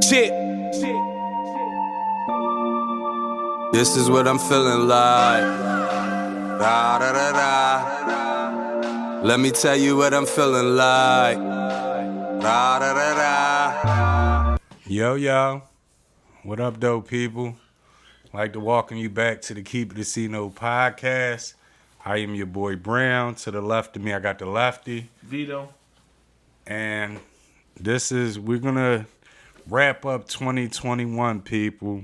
Shit. This is what I'm feeling like. Da da da da. Let me tell you what I'm feeling like. Da da da da. Yo yo, what up, dope people? I'd like to welcome you back to the Keep It a C-No podcast. I am your boy Brown. To the left of me, I got the lefty, Vito. And we're gonna wrap up 2021, people.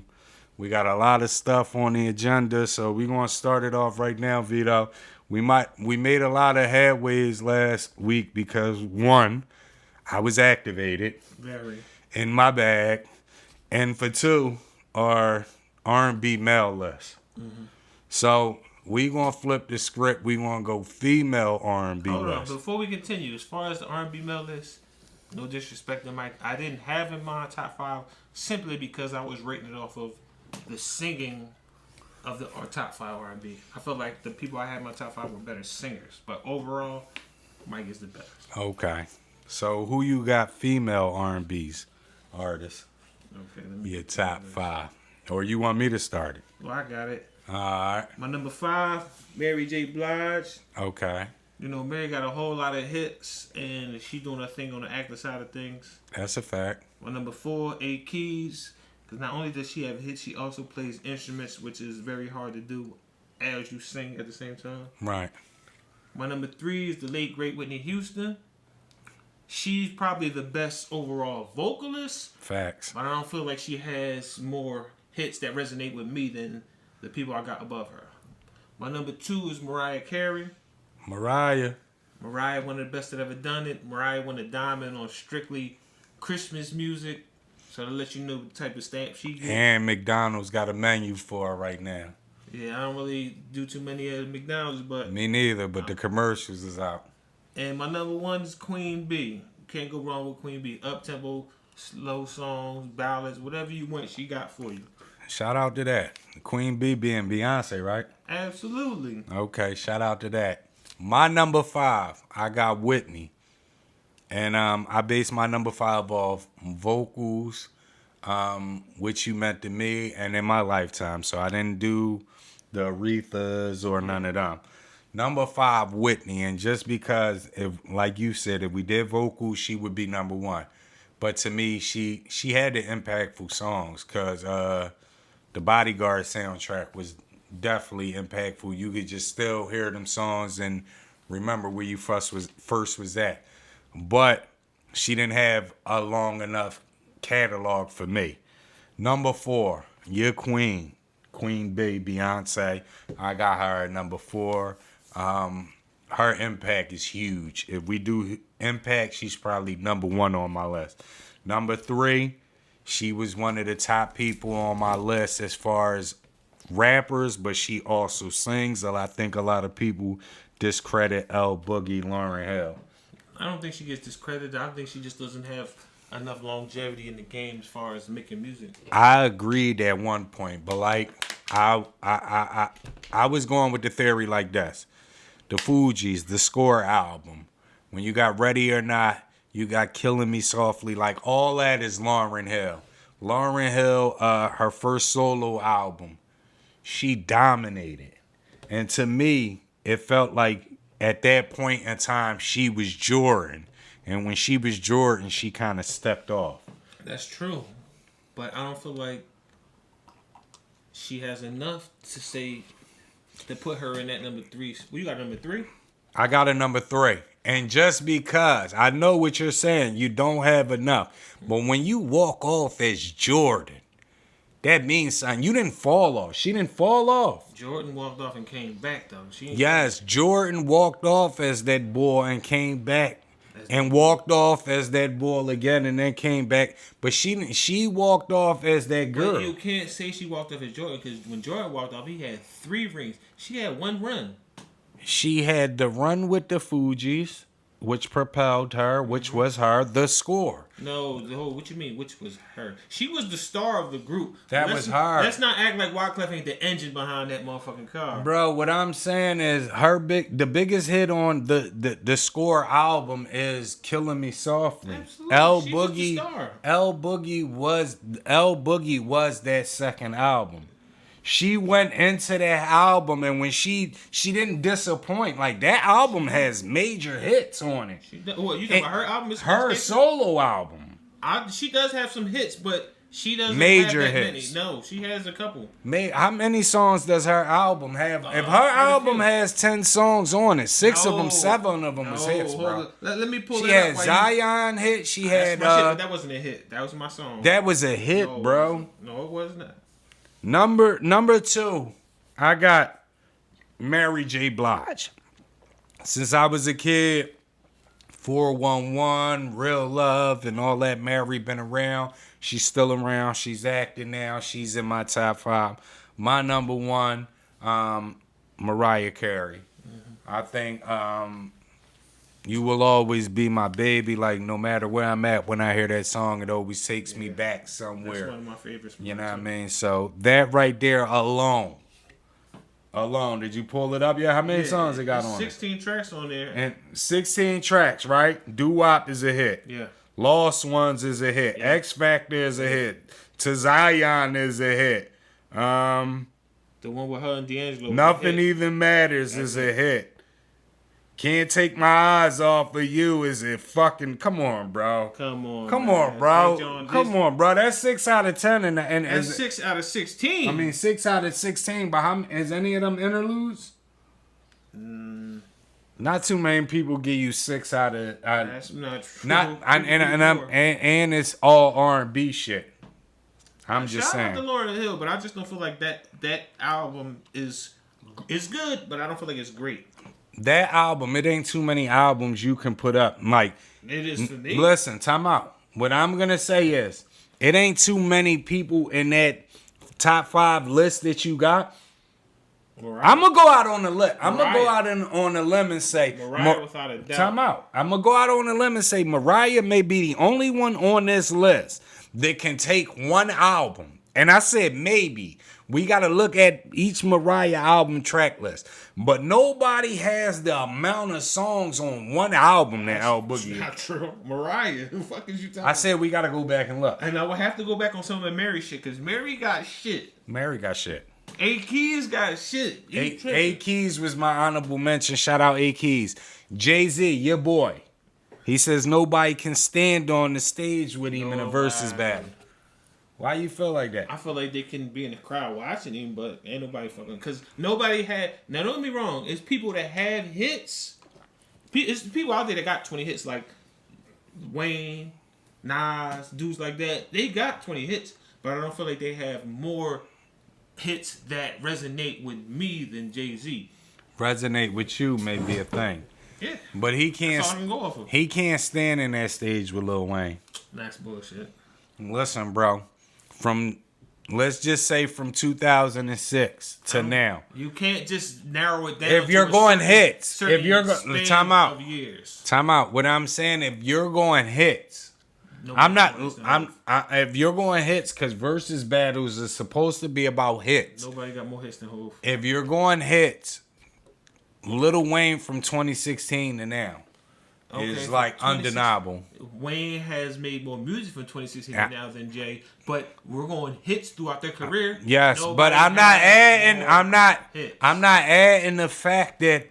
We got a lot of stuff on the agenda, so we're gonna start it off right now, Vito. We made a lot of headways last week because one, I was activated in my bag, and for two, our R&B male list. Mm-hmm. So we gonna flip the script. We gonna go female R&B list. Hold on, before we continue, as far as the R&B male list, no disrespect to Mike, I didn't have in my top 5 simply because I was rating it off of the singing of our top 5 R&B. I felt like the people I had in my top 5 were better singers, but overall, Mike is the best. Okay, so who you got female R&B's artists? Okay, let me your top 5, or you want me to start it? Well, I got it. All right. My number 5, Mary J. Blige. Okay. You know, Mary got a whole lot of hits, and she doing her thing on the actor side of things. That's a fact. My number 4, A. Keys. Because not only does she have hits, she also plays instruments, which is very hard to do as you sing at the same time. Right. My number 3 is the late, great Whitney Houston. She's probably the best overall vocalist. Facts. But I don't feel like she has more hits that resonate with me than the people I got above her. My number 2 is Mariah Carey. Mariah, one of the best that ever done it. Mariah won a diamond on strictly Christmas music. So to let you know the type of stamp she gets. And McDonald's got a menu for her right now. Yeah, I don't really do too many of McDonald's, but... Me neither, but the commercials is out. And my number 1 is Queen B. Can't go wrong with Queen B. Up-tempo, slow songs, ballads, whatever you want, she got for you. Shout out to that. Queen B being Beyonce, right? Absolutely. Okay, shout out to that. My number 5, I got Whitney. And I based my number 5 off vocals, which you meant to me and in my lifetime. So I didn't do the Arethas or none of them. Number 5, Whitney. And just because, if, like you said, if we did vocals, she would be number 1. But to me, she had the impactful songs because the Bodyguard soundtrack was definitely impactful. You could just still hear them songs and remember where you first was at. But she didn't have a long enough catalog for me. Number 4, your queen, Queen B, Beyonce. I got her at number 4. Her impact is huge. If we do impact, she's probably number 1 on my list. Number 3, she was one of the top people on my list as far as rappers, but she also sings. I think a lot of people discredit L Boogie, Lauryn Hill. I don't think she gets discredited. I think she just doesn't have enough longevity in the game as far as making music. I agreed at one point, but like I was going with the theory like this. The Fugees, the Score album. When you got Ready or Not, you got Killing Me Softly. Like all that is Lauryn Hill. Lauryn Hill, her first solo album, she dominated. And to me, it felt like at that point in time, she was Jordan. And when she was Jordan, she kind of stepped off. That's true. But I don't feel like she has enough to put her in that number 3. Well, you got number 3? I got a number 3. And just because I know what you're saying, you don't have enough. But when you walk off as Jordan, that means something. You didn't fall off. She didn't fall off. Jordan walked off and came back, though. Yes, Jordan walked off as that boy and came back. And walked off as that boy again and then came back. But she walked off as that girl. But you can't say she walked off as Jordan because when Jordan walked off, he had 3 rings. She had 1 run. She had the run with the Fugees, which propelled her, which was her, the score. No, what you mean? Which was her? She was the star of the group. That was her. Let's not act like Wyclef ain't the engine behind that motherfucking car. Bro, what I'm saying is the biggest hit on the score album is Killing Me Softly. Absolutely. She was the star. L Boogie was that second album. She went into that album, and when she didn't disappoint. Like, that album has major hits on it. What, you talking about her album? Her solo album. She does have some hits, but she doesn't major have that hits. many. No, she has a couple. How many songs does her album have? If her album has 10 songs on it, 6 of them, 7 of them is hits, bro. Let me pull she it up. She had Zion hit. She had... my shit, but that wasn't a hit. That was my song. That was a hit, bro. No, it was not. Number 2, I got Mary J. Blige. Since I was a kid, 411, Real Love, and all that. Mary been around. She's still around. She's acting now. She's in my top 5. My number 1, Mariah Carey. I think You Will Always Be My Baby. Like, no matter where I'm at, when I hear that song, it always takes me back somewhere. That's one of my favorites. You know what I mean? So that right there alone. Did you pull it up yet? How many songs it got on 16 tracks on there. And 16 tracks, right? Doo-Wop is a hit. Yeah. Lost Ones is a hit. Yeah. X Factor is a hit. To Zion is a hit. The one with her and D'Angelo. Nothing Even Matters is a hit. Can't Take My Eyes Off of You is a fucking... Come on, bro. Come on, bro. Come on, bro. That's 6 out of 10. And that's 6 out of 16. I mean, 6 out of 16. But is any of them interludes? Not too many people give you 6 out of... that's not true. And it's all R&B shit. I'm just saying. Shout out to Lauryn Hill, but I just don't feel like that album is good, but I don't feel like it's great. That album, it ain't too many albums you can put up. Like, it is for me. Listen, time out. What I'm gonna say is, it ain't too many people in that top 5 list that you got. Mariah. I'm gonna go out on the list. I'm gonna go out on a limb and say, Mariah without a doubt. Time out. I'm gonna go out on a limb and say Mariah may be the only one on this list that can take one album. And I said maybe. We got to look at each Mariah album track list. But nobody has the amount of songs on one album that L Boogie. Not true. Mariah, who the fuck is you talking about? I said we got to go back and look. And I would have to go back on some of the Mary shit, because Mary got shit. A Keys got shit. A Keys was my honorable mention. Shout out A Keys. Jay-Z, your boy. He says nobody can stand on the stage with him in a Verzuz battle. Why you feel like that? I feel like they can be in the crowd watching him, but ain't nobody fucking... Because nobody had... Now, don't get me wrong. It's people that have hits. It's people out there that got 20 hits, like Wayne, Nas, dudes like that. They got 20 hits, but I don't feel like they have more hits that resonate with me than Jay-Z. Resonate with you may be a thing. Yeah. But he can't... That's all I can go off of. He can't stand in that stage with Lil Wayne. That's bullshit. Listen, bro. Let's just say from 2006 to now. You can't just narrow it down. If you're going hits, if you're going time out. What I'm saying, if you're going hits, if you're going hits, because Verzuz battles is supposed to be about hits. Nobody got more hits than Hov. If you're going hits, Lil Wayne from 2016 to now. Is like undeniable. Wayne has made more music from 2016 now than Jay, but we're going hits throughout their career. Yes, but I'm not adding the fact that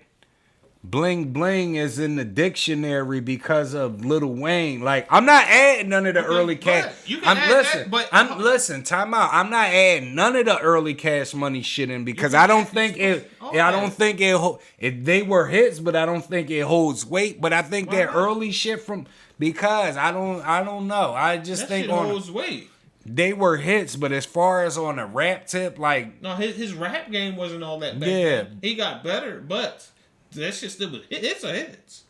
Bling Bling is in the dictionary because of Lil Wayne. Like, I'm not adding none of the early cash. Listen, time out. I'm not adding none of the early Cash Money shit in because I don't think it. I don't think it. They were hits, but I don't think it holds weight. But I think that early shit from because I don't know. I just that think shit holds weight. They were hits, but as far as on a rap tip, like no, his rap game wasn't all that bad. Yeah, he got better, but. That shit still was hits are hits.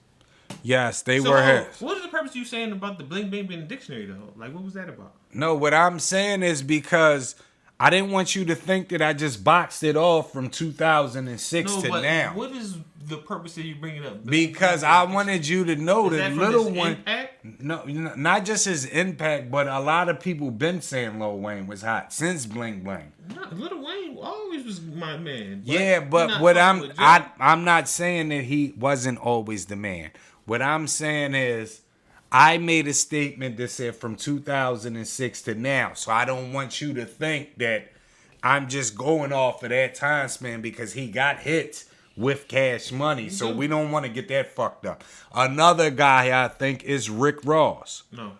Yes, they were hits. What is the purpose of you saying about the Bling Bling being in the dictionary though? Like, what was that about? No, what I'm saying is because I didn't want you to think that I just boxed it off from 2006 to now. What is the purpose of you bringing up? Because I wanted you to know Is that that from Little his Wayne. impact? No, not just his impact, but a lot of people been saying Lil Wayne was hot since Bling Bling. No, Little Wayne always was my man. Yeah, he but not what fucking with Joe. I'm not saying that he wasn't always the man. What I'm saying is I made a statement that said from 2006 to now. So I don't want you to think that I'm just going off of that time span because he got hits with Cash Money. So we don't want to get that fucked up. Another guy I think is Rick Ross. No.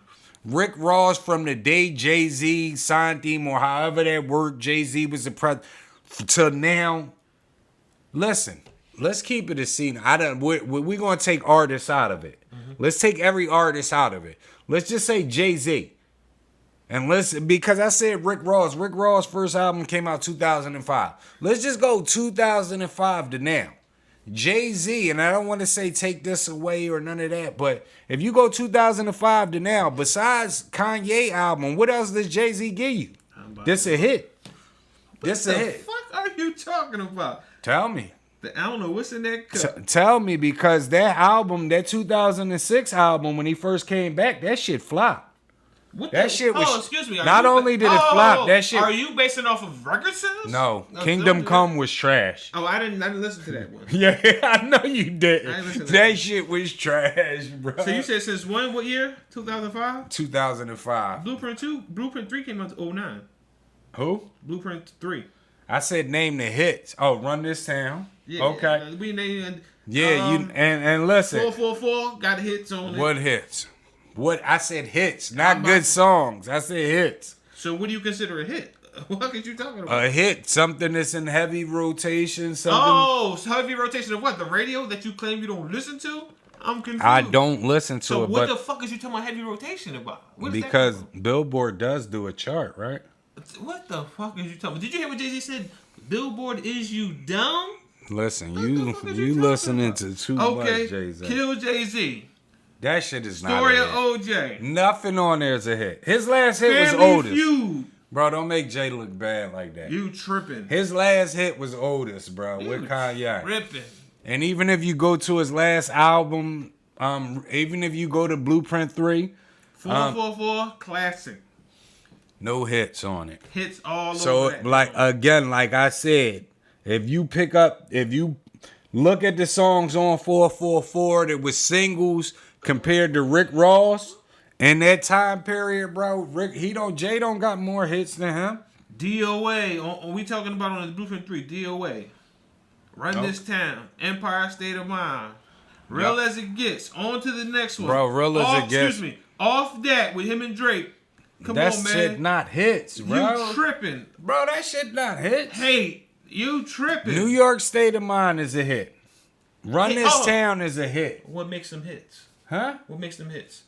Rick Ross from the day Jay-Z signed him or however that word Jay-Z was the president to now. Listen, let's keep it a scene. We're going to take artists out of it. Let's take every artist out of it. Let's just say Jay-Z. And because I said Rick Ross. Rick Ross' first album came out 2005. Let's just go 2005 to now. Jay-Z, and I don't want to say take this away or none of that, but if you go 2005 to now, besides Kanye album, what else does Jay-Z give you? This a hit. This a hit. What the fuck are you talking about? Tell me. I don't know what's in that cup. Tell me, because that album, that 2006 album, when he first came back, that shit flopped. Shit was. Oh, excuse me. Not only did it flop, that shit. Are you basing off of record sales? No, Kingdom Come was trash. Oh, I didn't listen to that one. Yeah, I know you didn't. I didn't listen to That shit was trash, bro. So you said since when? What year? 2005. 2005. Blueprint 2. Blueprint 3 came out in 2009. Who? Blueprint 3. I said name the hits. Oh, Run This Town. Yeah, Okay. We named. Yeah, you and listen. 444 got hits on it. What hits? What I said hits, not good songs. I said hits. So what do you consider a hit? What are you talking about? A hit, something that's in heavy rotation. Something. Oh, so heavy rotation of what? The radio that you claim you don't listen to? I'm confused. I don't listen to so it. what but the fuck is you talking about heavy rotation about? What is because that Billboard does do a chart, right? what the fuck is you talking about? Did you hear what Jay-Z said? Billboard is you dumb? Listen, What the fuck is you talking listening about? to too Okay, much Jay-Z. kill Jay-Z. That shit is not Story a of hit. OJ. Nothing on there is a hit. His last hit was Family Otis. Feud. Bro, don't make Jay look bad like that. You tripping. His last hit was Otis, bro, You with Kanye. tripping. And even if you go to his last album, even if you go to Blueprint 3, 444 classic. no hits on it. Hits all So, over that. like I said, if you look at the songs on 444 that was singles compared to Rick Ross in that time period, bro, Jay don't got more hits than him. DOA. We talking about on the Blueprint 3. DOA. Run This Town. Empire State of Mind. Real as It Gets. On to the next one. Bro, Real as It Gets. Excuse me. Off that with him and Drake. Come That on, man. shit not hits, bro. You tripping. Bro, that shit not hits. Hey, you tripping. New York State of Mind is a hit. Run Hey, This Town is a hit. What makes them hits? Huh? What makes them hits?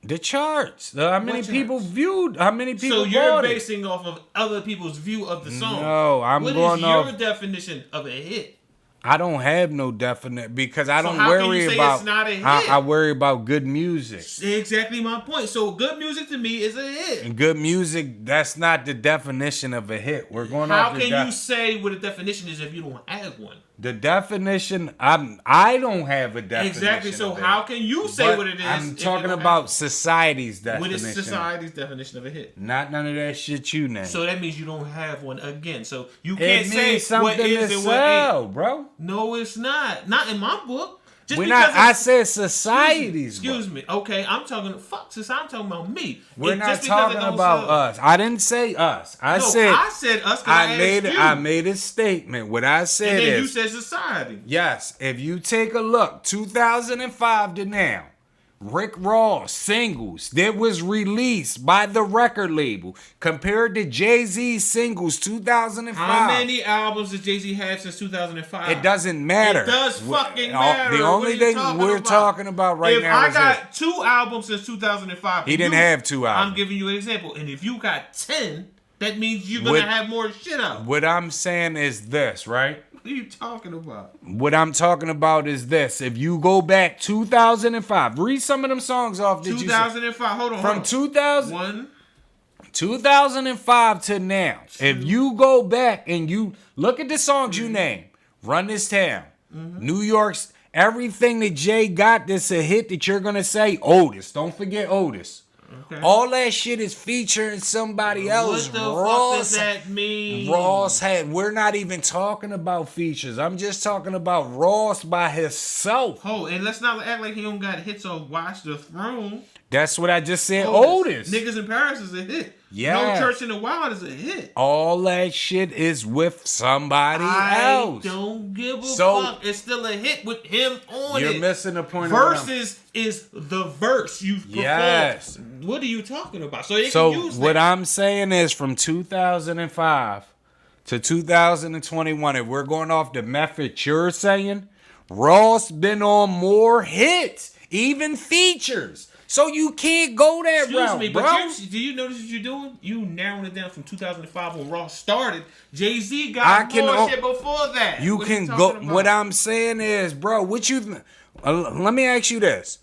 The charts. How many What people charts? viewed? How many people So you're bought it? basing off of other people's view of the song. No, I'm What going is off. your definition of a hit? I don't have no definite because I don't how can worry you say about. it's not a hit? I worry about good music. Exactly my point. So good music to me is a hit. And good music, that's not the definition of a hit. We're going How off the can you say what a definition is if you don't have one? The definition. I don't have a definition. Exactly. So of it. how can you say But what it is? I'm if you talking don't about have society's it? What definition. is society's definition of a hit? Not none of that shit you name. So that means you don't have one again. So you it can't say means something what is to and what sell, ain't. bro. No, it's not. Not in my book. Just We're because not. I it's- said society's. Excuse me. Okay, I'm talking. Fuck, sis. I'm talking about me. We're not Just because talking it don't about sell- us. I didn't say us. I No, said I said us. 'Cause I made asked it. you. I made a statement. What I said And then you is said society. yes. If you take a look, 2005 to now, Rick Ross singles that was released by the record label compared to Jay-Z's singles 2005. How many albums does Jay-Z have since 2005? It doesn't matter. It does fucking The matter. only What are you thing talking we're about? talking about right if now I is got 2 albums since 2005, He didn't have 2 albums. I'm giving you an example. And if you got 10, that means you're What- gonna have more shit out. what I'm saying is this, right? What are you talking about? What I'm talking about is this. If you go back 2005, read some of them songs off that you said. 2005. Hold on. From 2000. 2005 to now. If you go back and you look at the songs you name, Run this town. New York's everything that Jay got that's a hit that you're gonna say Otis. Don't forget Otis. Okay. All that shit is featuring somebody else. What the fuck does that mean? Ross had. We're not even talking about features. I'm just talking about Ross by himself. Oh, and let's not act like he don't got hits on Watch the Throne. That's what I just said. Otis. Niggas in Paris is a hit. Yeah. No Church in the Wild is a hit. All that shit is with somebody else. I don't give a fuck. It's still a hit with him on it. You're missing the point. Versus is the verse you perform. Yes. What are you talking about? So So can use what that. I'm saying is from 2005 to 2021, if we're going off the method you're saying, Ross been on more hits, even features. So you can't go that route, me, bro. but do you notice what you're doing? You narrowing it down from 2005 when Ross started. Jay-Z got more shit before that. You can go. What I'm saying is, bro, what you? Let me ask you this: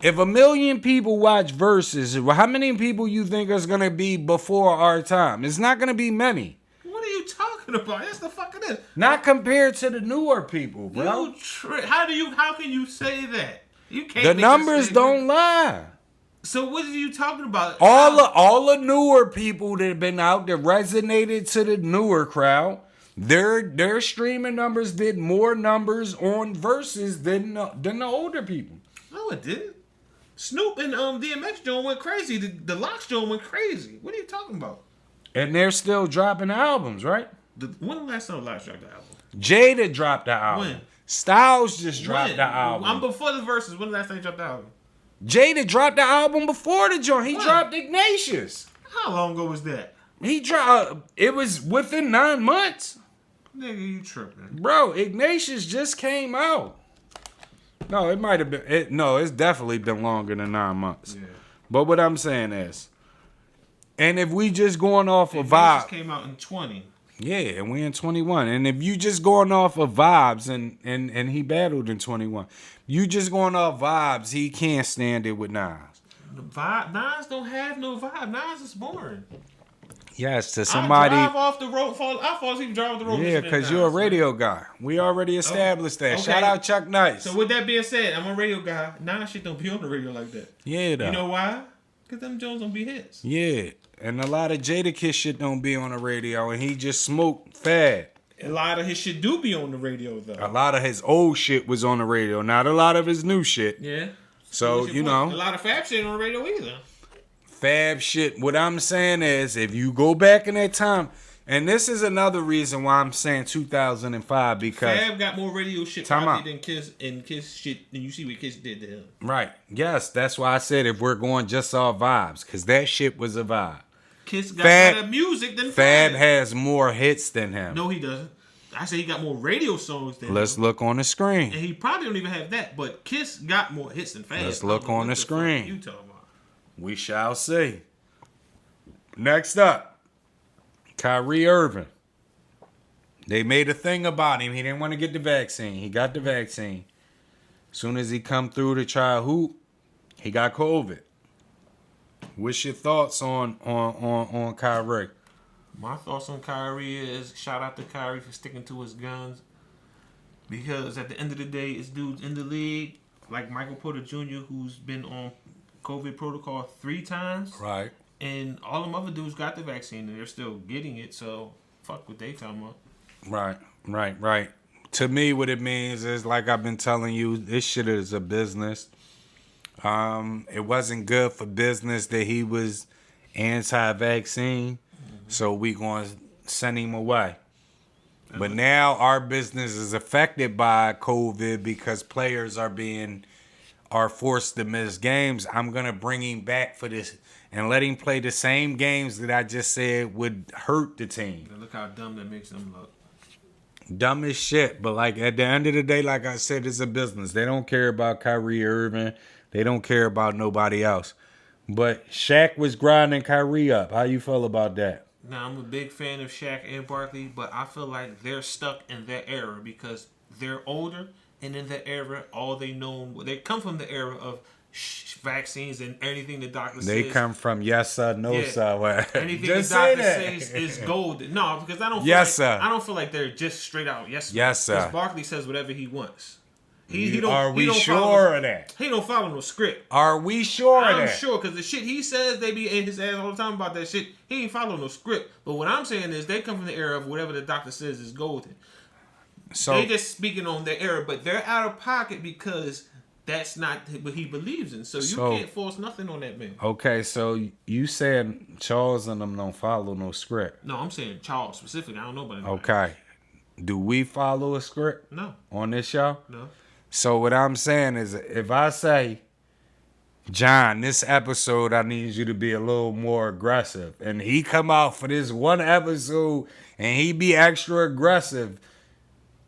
if 1 million people watch Verzuz, how many people you think is gonna be before our time? It's not gonna be many. What are you talking about? That's the fuck it is. Not compared to the newer people, bro. How can you say that? You can't. The numbers don't lie. So what are you talking about? All the newer people that have been out that resonated to the newer crowd, their streaming numbers did more numbers on Verzuz than the older people. No, it didn't. Snoop and DMX Jones went crazy. The Locks Jones went crazy. What are you talking about? And they're still dropping albums, right? When the last time Locks dropped the album? Jada dropped the album. When? Styles just dropped the album. I'm before the Verses. When the last time he dropped the album? Jada dropped the album before the joint. He dropped Ignatius. How long ago was that? He dropped. It was within 9 months. Nigga, you tripping. Bro, Ignatius just came out. No, it might have been. It's definitely been longer than 9 months. Yeah. But what I'm saying is, and if we just going off of vibes. Came out in 20. Yeah, and we in 21. And if you just going off of vibes, and he battled in 21, you just going off vibes, he can't stand it with Nas. Nas don't have no vibe. Nas is boring. Yes, to somebody. I drive off the road. I fall asleep driving the road. Yeah, because you're a radio guy. We already established that. Okay. Shout out Chuck Nice. So with that being said, I'm a radio guy. Nas shit don't be on the radio like that. Yeah, though. You know why? Because them Jones don't be hits. Yeah. And a lot of Jadakiss shit don't be on the radio, and he just smoked fad. A lot of his shit do be on the radio, though. A lot of his old shit was on the radio, not a lot of his new shit. Yeah. So, you know. A lot of Fab shit on the radio either. Fab shit. What I'm saying is, if you go back in that time, and this is another reason why I'm saying 2005, because Fab got more radio shit probably than Kiss, and Kiss shit, and you see what Kiss did to him. Right. Yes, that's why I said if we're going just off vibes, because that shit was a vibe. Kiss got better music than Fab has more hits than him. No, he doesn't. I say he got more radio songs than Let's him. look on the screen. And he probably don't even have that, but Kiss got more hits than Fab. Let's look on the screen. You talking about? We shall see. Next up, Kyrie Irving. They made a thing about him. He didn't want to get the vaccine. He got the vaccine. As soon as he come through to try to hoop, he got COVID. What's your thoughts on Kyrie? My thoughts on Kyrie is shout out to Kyrie for sticking to his guns. Because at the end of the day, it's dudes in the league like Michael Porter Jr. who's been on COVID protocol 3 times. Right. And all them other dudes got the vaccine and they're still getting it. So fuck what they talking about. Right. To me, what it means is, like I've been telling you, this shit is a business. It wasn't good for business that he was anti-vaccine, so we gonna send him away. But now our business is affected by COVID because players are forced to miss games. I'm gonna bring him back for this and let him play the same games that I just said would hurt the team. Now look how dumb that makes them look. Dumb as shit, but like at the end of the day, like I said, it's a business. They don't care about Kyrie Irving. They don't care about nobody else. But Shaq was grinding Kyrie up. How you feel about that? Now, I'm a big fan of Shaq and Barkley, but I feel like they're stuck in their era because they're older, and in that era, all they know, they come from the era of vaccines and anything the doctor They says. come from yes sir, no Yeah. sir. Anything Just the say doctor that. says is gold. No, because I don't. Feel Yes, like, sir. I don't feel like they're just straight out yes sir. Yes, sir. Because Barkley says whatever he wants. He don't. Are we he don't sure of that? He don't follow no script. Are we sure of I'm that? sure because the shit he says, they be in his ass all the time about that shit. He ain't follow no script. But what I'm saying is they come from the era of whatever the doctor says is golden. So They just speaking on their era, but they're out of pocket because that's not what he believes in. So you can't force nothing on that man. okay, so you said Charles and them don't follow no script. No, I'm saying Charles specifically. I don't know about anybody. Okay. Do we follow a script No, on this show? no. So what I'm saying is if I say, John, this episode I need you to be a little more aggressive, and he come out for this one episode and he be extra aggressive,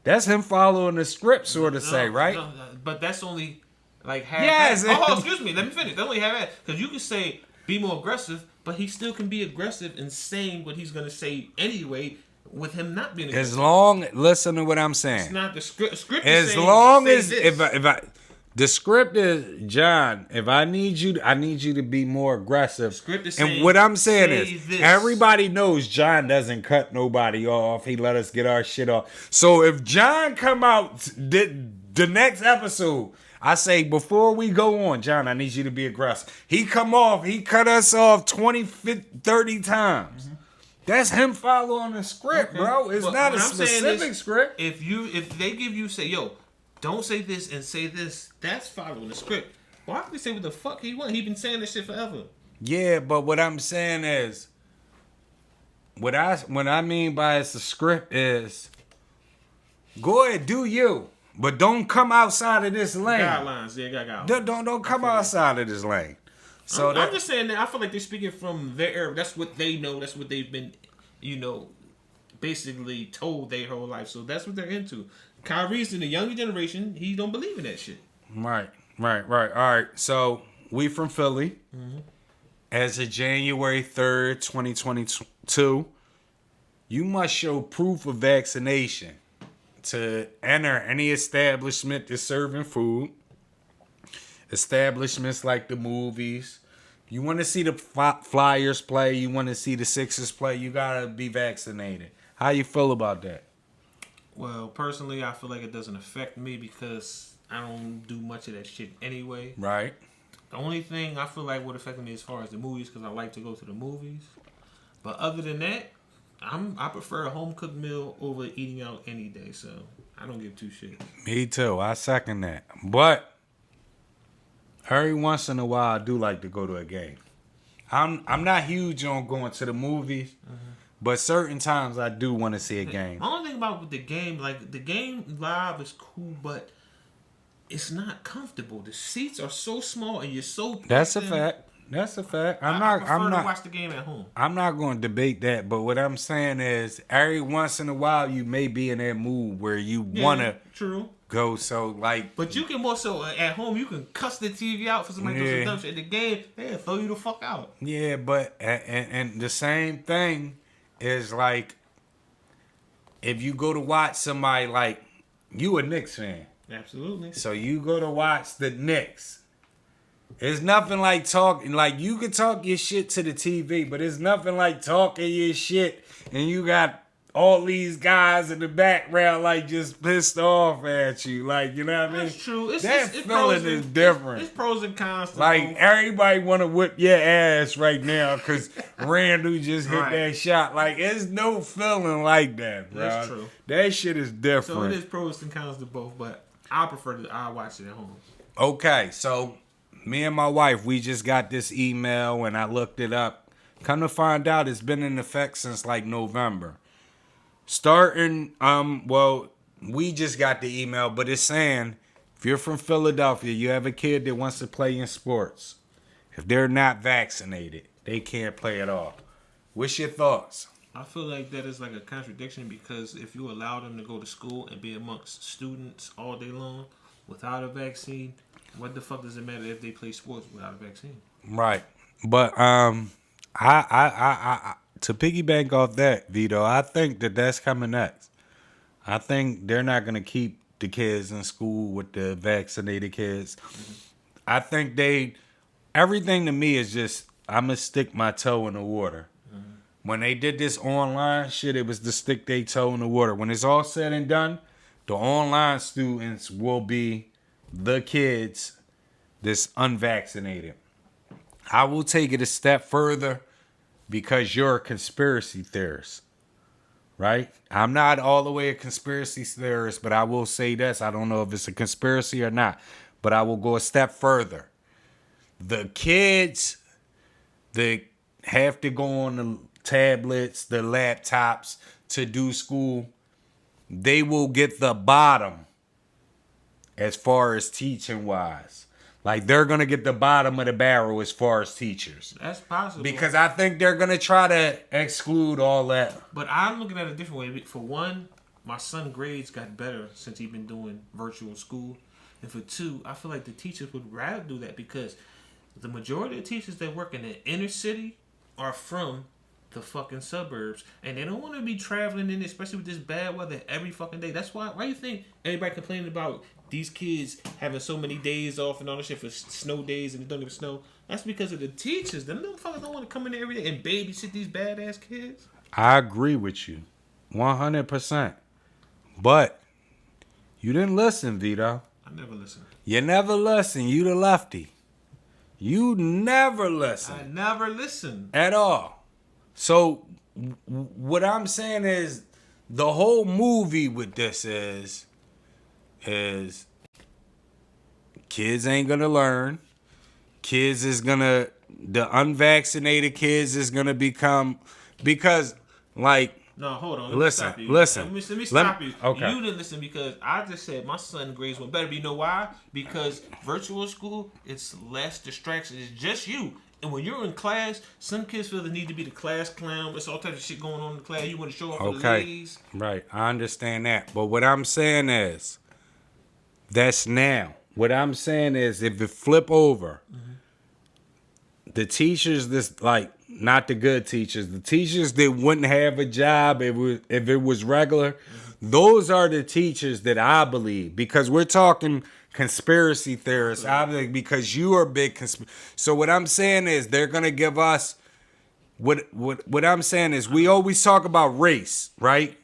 that's him following the script, sort of say, right? No, but that's only like half. Yes. Oh, excuse me. Let me finish. They only half that because you can say be more aggressive, but he still can be aggressive in saying what he's gonna say anyway. With him not being aggressive. As long, listen to what I'm saying. It's not the script. Script As is saying, long say as this. if I the script is John, if I need you to be more aggressive. Script is and saying, what I'm saying say is this. everybody knows John doesn't cut nobody off. He let us get our shit off. So if John come out the next episode, I say before we go on, John, I need you to be aggressive. He come off, he cut us off 20, 50, 30 times. Mm-hmm. That's him following the script, bro. It's not a specific script. If they give you say, yo, don't say this and say this, that's following the script. Barkley say what the fuck he want. He been saying this shit forever. Yeah, but what I'm saying is, what I mean by it's a script is, go ahead, do you, but don't come outside of this lane. Guidelines, yeah, got guidelines. Don't come outside of this lane. So I'm just saying that I feel like they're speaking from their era. That's what they know. That's what they've been, basically told their whole life. So that's what they're into. Kyrie's in the younger generation. He don't believe in that shit. Right. All right. So we from Philly. Mm-hmm. As of January 3rd, 2022, you must show proof of vaccination to enter any establishment that's serving food. Establishments like the movies. You want to see the Flyers play, you want to see the Sixers play, you got to be vaccinated. How you feel about that? Well, personally, I feel like it doesn't affect me because I don't do much of that shit anyway. Right. The only thing I feel like would affect me as far as the movies because I like to go to the movies. But other than that, I prefer a home-cooked meal over eating out any day, so I don't give two shits. Me too. I second that. But every once in a while, I do like to go to a game. I'm not huge on going to the movies, but certain times I do want to see a game. The only thing about the game, like the game live is cool, but it's not comfortable. The seats are so small and you're so. That's a fact. That's a fact. I prefer to watch the game at home. I'm not going to debate that, but what I'm saying is, every once in a while, you may be in that mood where you want to go. So like, but you can more so at home. You can cuss the TV out for somebody doing some dumb shit. In the game, they'll throw you the fuck out. Yeah, but and the same thing is like, if you go to watch somebody like you a Knicks fan, absolutely. So you go to watch the Knicks. It's nothing like talking, like you can talk your shit to the TV, but it's nothing like talking your shit and you got all these guys in the background like just pissed off at you. Like, you know what I mean? That's true. That feeling is different. It's pros and cons. To like both. Everybody want to whip your ass right now because Randall just hit right. that shot. Like, it's no feeling like that, bro. That's true. That shit is different. So it is pros and cons to both, but I prefer to watch it at home. Okay, so me and my wife, we just got this email and I looked it up. Come to find out, it's been in effect since like November. Starting, we just got the email, but it's saying if you're from Philadelphia, you have a kid that wants to play in sports. If they're not vaccinated, they can't play at all. What's your thoughts? I feel like that is like a contradiction because if you allow them to go to school and be amongst students all day long without a vaccine, what the fuck does it matter if they play sports without a vaccine? Right. But I to piggyback off that, Vito, I think that's coming next. I think they're not going to keep the kids in school with the vaccinated kids. Mm-hmm. I think everything to me is just, I'm going to stick my toe in the water. When they did this online shit, it was to stick their toe in the water. When it's all said and done, the online students will be the kids that's unvaccinated. I will take it a step further because you're a conspiracy theorist, right? I'm not all the way a conspiracy theorist, but I will say this. I don't know if it's a conspiracy or not, but I will go a step further. The kids that have to go on the tablets, the laptops to do school, they will get the bottom as far as teaching wise. Like, they're going to get the bottom of the barrel as far as teachers. That's possible. Because I think they're going to try to exclude all that. But I'm looking at it a different way. For one, my son's grades got better since he's been doing virtual school. And for two, I feel like the teachers would rather do that because the majority of teachers that work in the inner city are from the fucking suburbs, and they don't want to be traveling in, especially with this bad weather every fucking day. That's why you think everybody complaining about these kids having so many days off and all this shit for snow days and it don't even snow? That's because of the teachers. Them motherfuckers don't want to come in there every day and babysit these badass kids. I agree with you 100%. But you didn't listen, Vito. I never listen. You never listen. You the lefty. You never listen. I never listen. At all. So what I'm saying is the whole movie with this is kids ain't gonna learn. Kids is gonna, the unvaccinated kids is gonna become, because like, no, hold on. Listen. Let me stop you. Okay. You didn't listen because I just said my son's grades went better. But you know why? Because virtual school, it's less distraction. It's just you. And when you're in class, some kids feel the need to be the class clown. It's all types of shit going on in the class. You want to show off for the ladies. Right. I understand that. But what I'm saying is, that's now. What I'm saying is, if it flip over, the teachers, this like, not the good teachers, the teachers that wouldn't have a job if it was regular, those are the teachers that I believe, because we're talking conspiracy theorists, obviously, because you are a big so what I'm saying is they're gonna give us what I'm saying is, we always talk about race, right?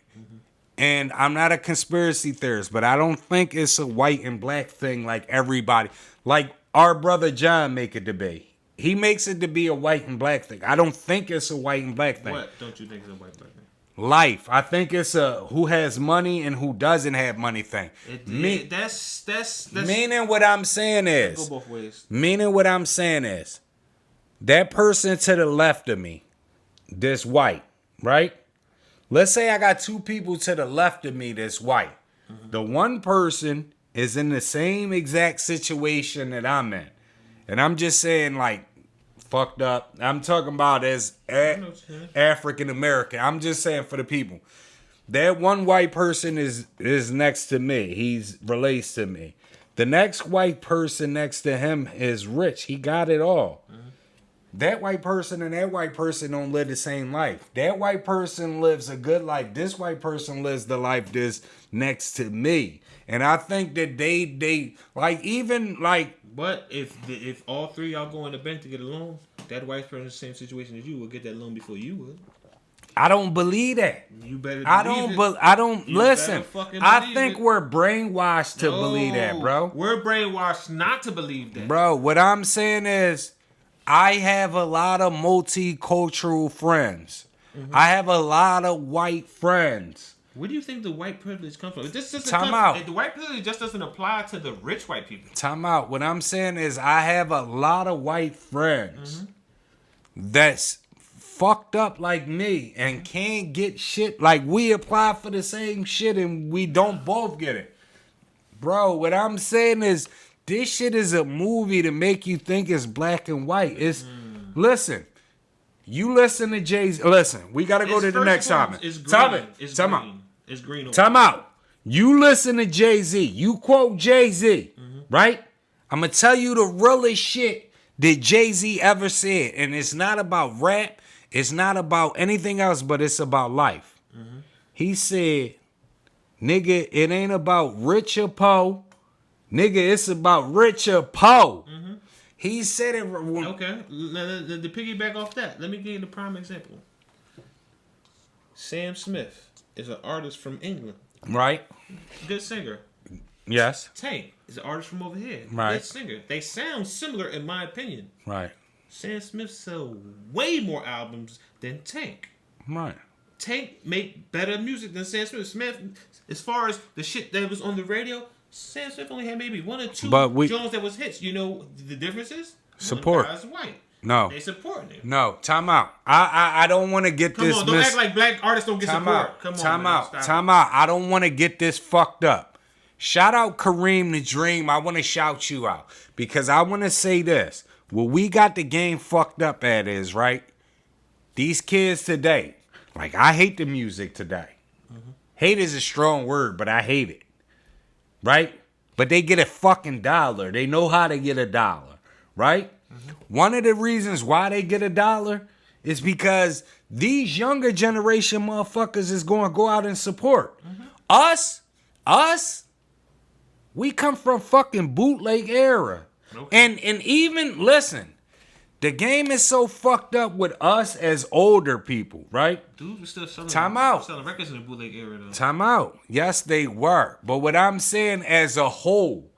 And I'm not a conspiracy theorist, but I don't think it's a white and black thing like everybody. Like our brother John make it to be. He makes it to be a white and black thing. I don't think it's a white and black thing. What don't you think is a white and black thing? Life. I think it's a who has money and who doesn't have money thing. That's meaning what I'm saying is, go both ways. Meaning what I'm saying is, that person to the left of me, this white, right? Let's say I got two people to the left of me that's white. The one person is in the same exact situation that I'm in. And I'm just saying, like, fucked up. I'm talking about as African American. I'm just saying for the people. That one white person is next to me. He's relates to me. The next white person next to him is rich. He got it all. That white person and that white person don't live the same life. That white person lives a good life. This white person lives the life that's next to me. And I think that they like, even like. But if all three y'all go in the bank to get a loan, that white person in the same situation as you will get that loan before you would. I don't believe that. You better. I don't listen. I think we're brainwashed to believe that, bro. We're brainwashed not to believe that, bro. What I'm saying is, I have a lot of multicultural friends. I have a lot of white friends. Where do you think the white privilege comes from? Time out. The white privilege just doesn't apply to the rich white people. Time out. What I'm saying is, I have a lot of white friends that's fucked up like me and can't get shit. Like, we apply for the same shit and we don't both get it. Bro, what I'm saying is, this shit is a movie to make you think it's black and white. It's listen. You listen to Jay-Z. Listen, we got to go to the next topic. It's green. It's green. Time out. You listen to Jay-Z. You quote Jay-Z, right? I'm going to tell you the realest shit that Jay-Z ever said. And it's not about rap. It's not about anything else, but it's about life. He said, nigga, it ain't about rich or po'. Nigga, it's about rich or po'. He said it. Okay. To piggyback off that, let me give you the prime example. Sam Smith is an artist from England. Right. Good singer. Yes. Tank is an artist from over here. Right. Good singer. They sound similar in my opinion. Right. Sam Smith sell way more albums than Tank. Right. Tank make better music than Sam Smith. As far as the shit that was on the radio, Sam Smith only had maybe one or two Jones that was hits. You know the difference is? Support. One guy's white. No. They supporting him. No. Time out. I don't want to get Come this. on, don't act like black artists don't get Time support. out. Come on, Time man, out. stop Time it. out. I don't want to get this fucked up. Shout out Kareem the Dream. I want to shout you out because I want to say this. What we got the game fucked up at is, right? These kids today, like I hate the music today. Mm-hmm. Hate is a strong word, but I hate it. Right? But they get a fucking dollar. They know how to get a dollar. Right? Mm-hmm. One of the reasons why they get a dollar is because these younger generation motherfuckers is going to go out and support. Mm-hmm. Us, we come from fucking bootleg era. Okay. And even, listen, the game is so fucked up with us as older people, right? Dude, we're still selling, selling records in the bootleg era, though. Time out. Yes, they were. But what I'm saying as a whole,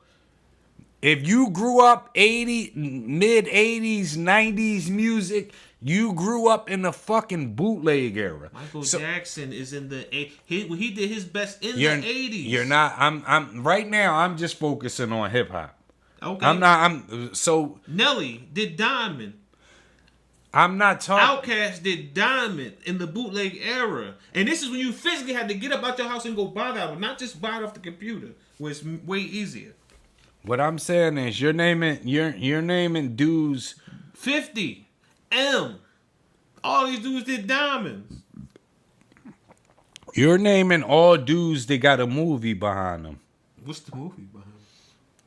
if you grew up mid-80s, 90s music, you grew up in the fucking bootleg era. Michael Jackson is in the he did his best in the 80s. You're not. I'm right now. I'm just focusing on hip hop. Okay. Nelly did Diamond. I'm not talking. Outkast did Diamond in the bootleg era, and this is when you physically had to get up out your house and go buy that album, not just buy it off the computer, where it's way easier. What I'm saying is, you're naming dudes. 50 M. All these dudes did Diamonds. You're naming all dudes that got a movie behind them. What's the movie behind them?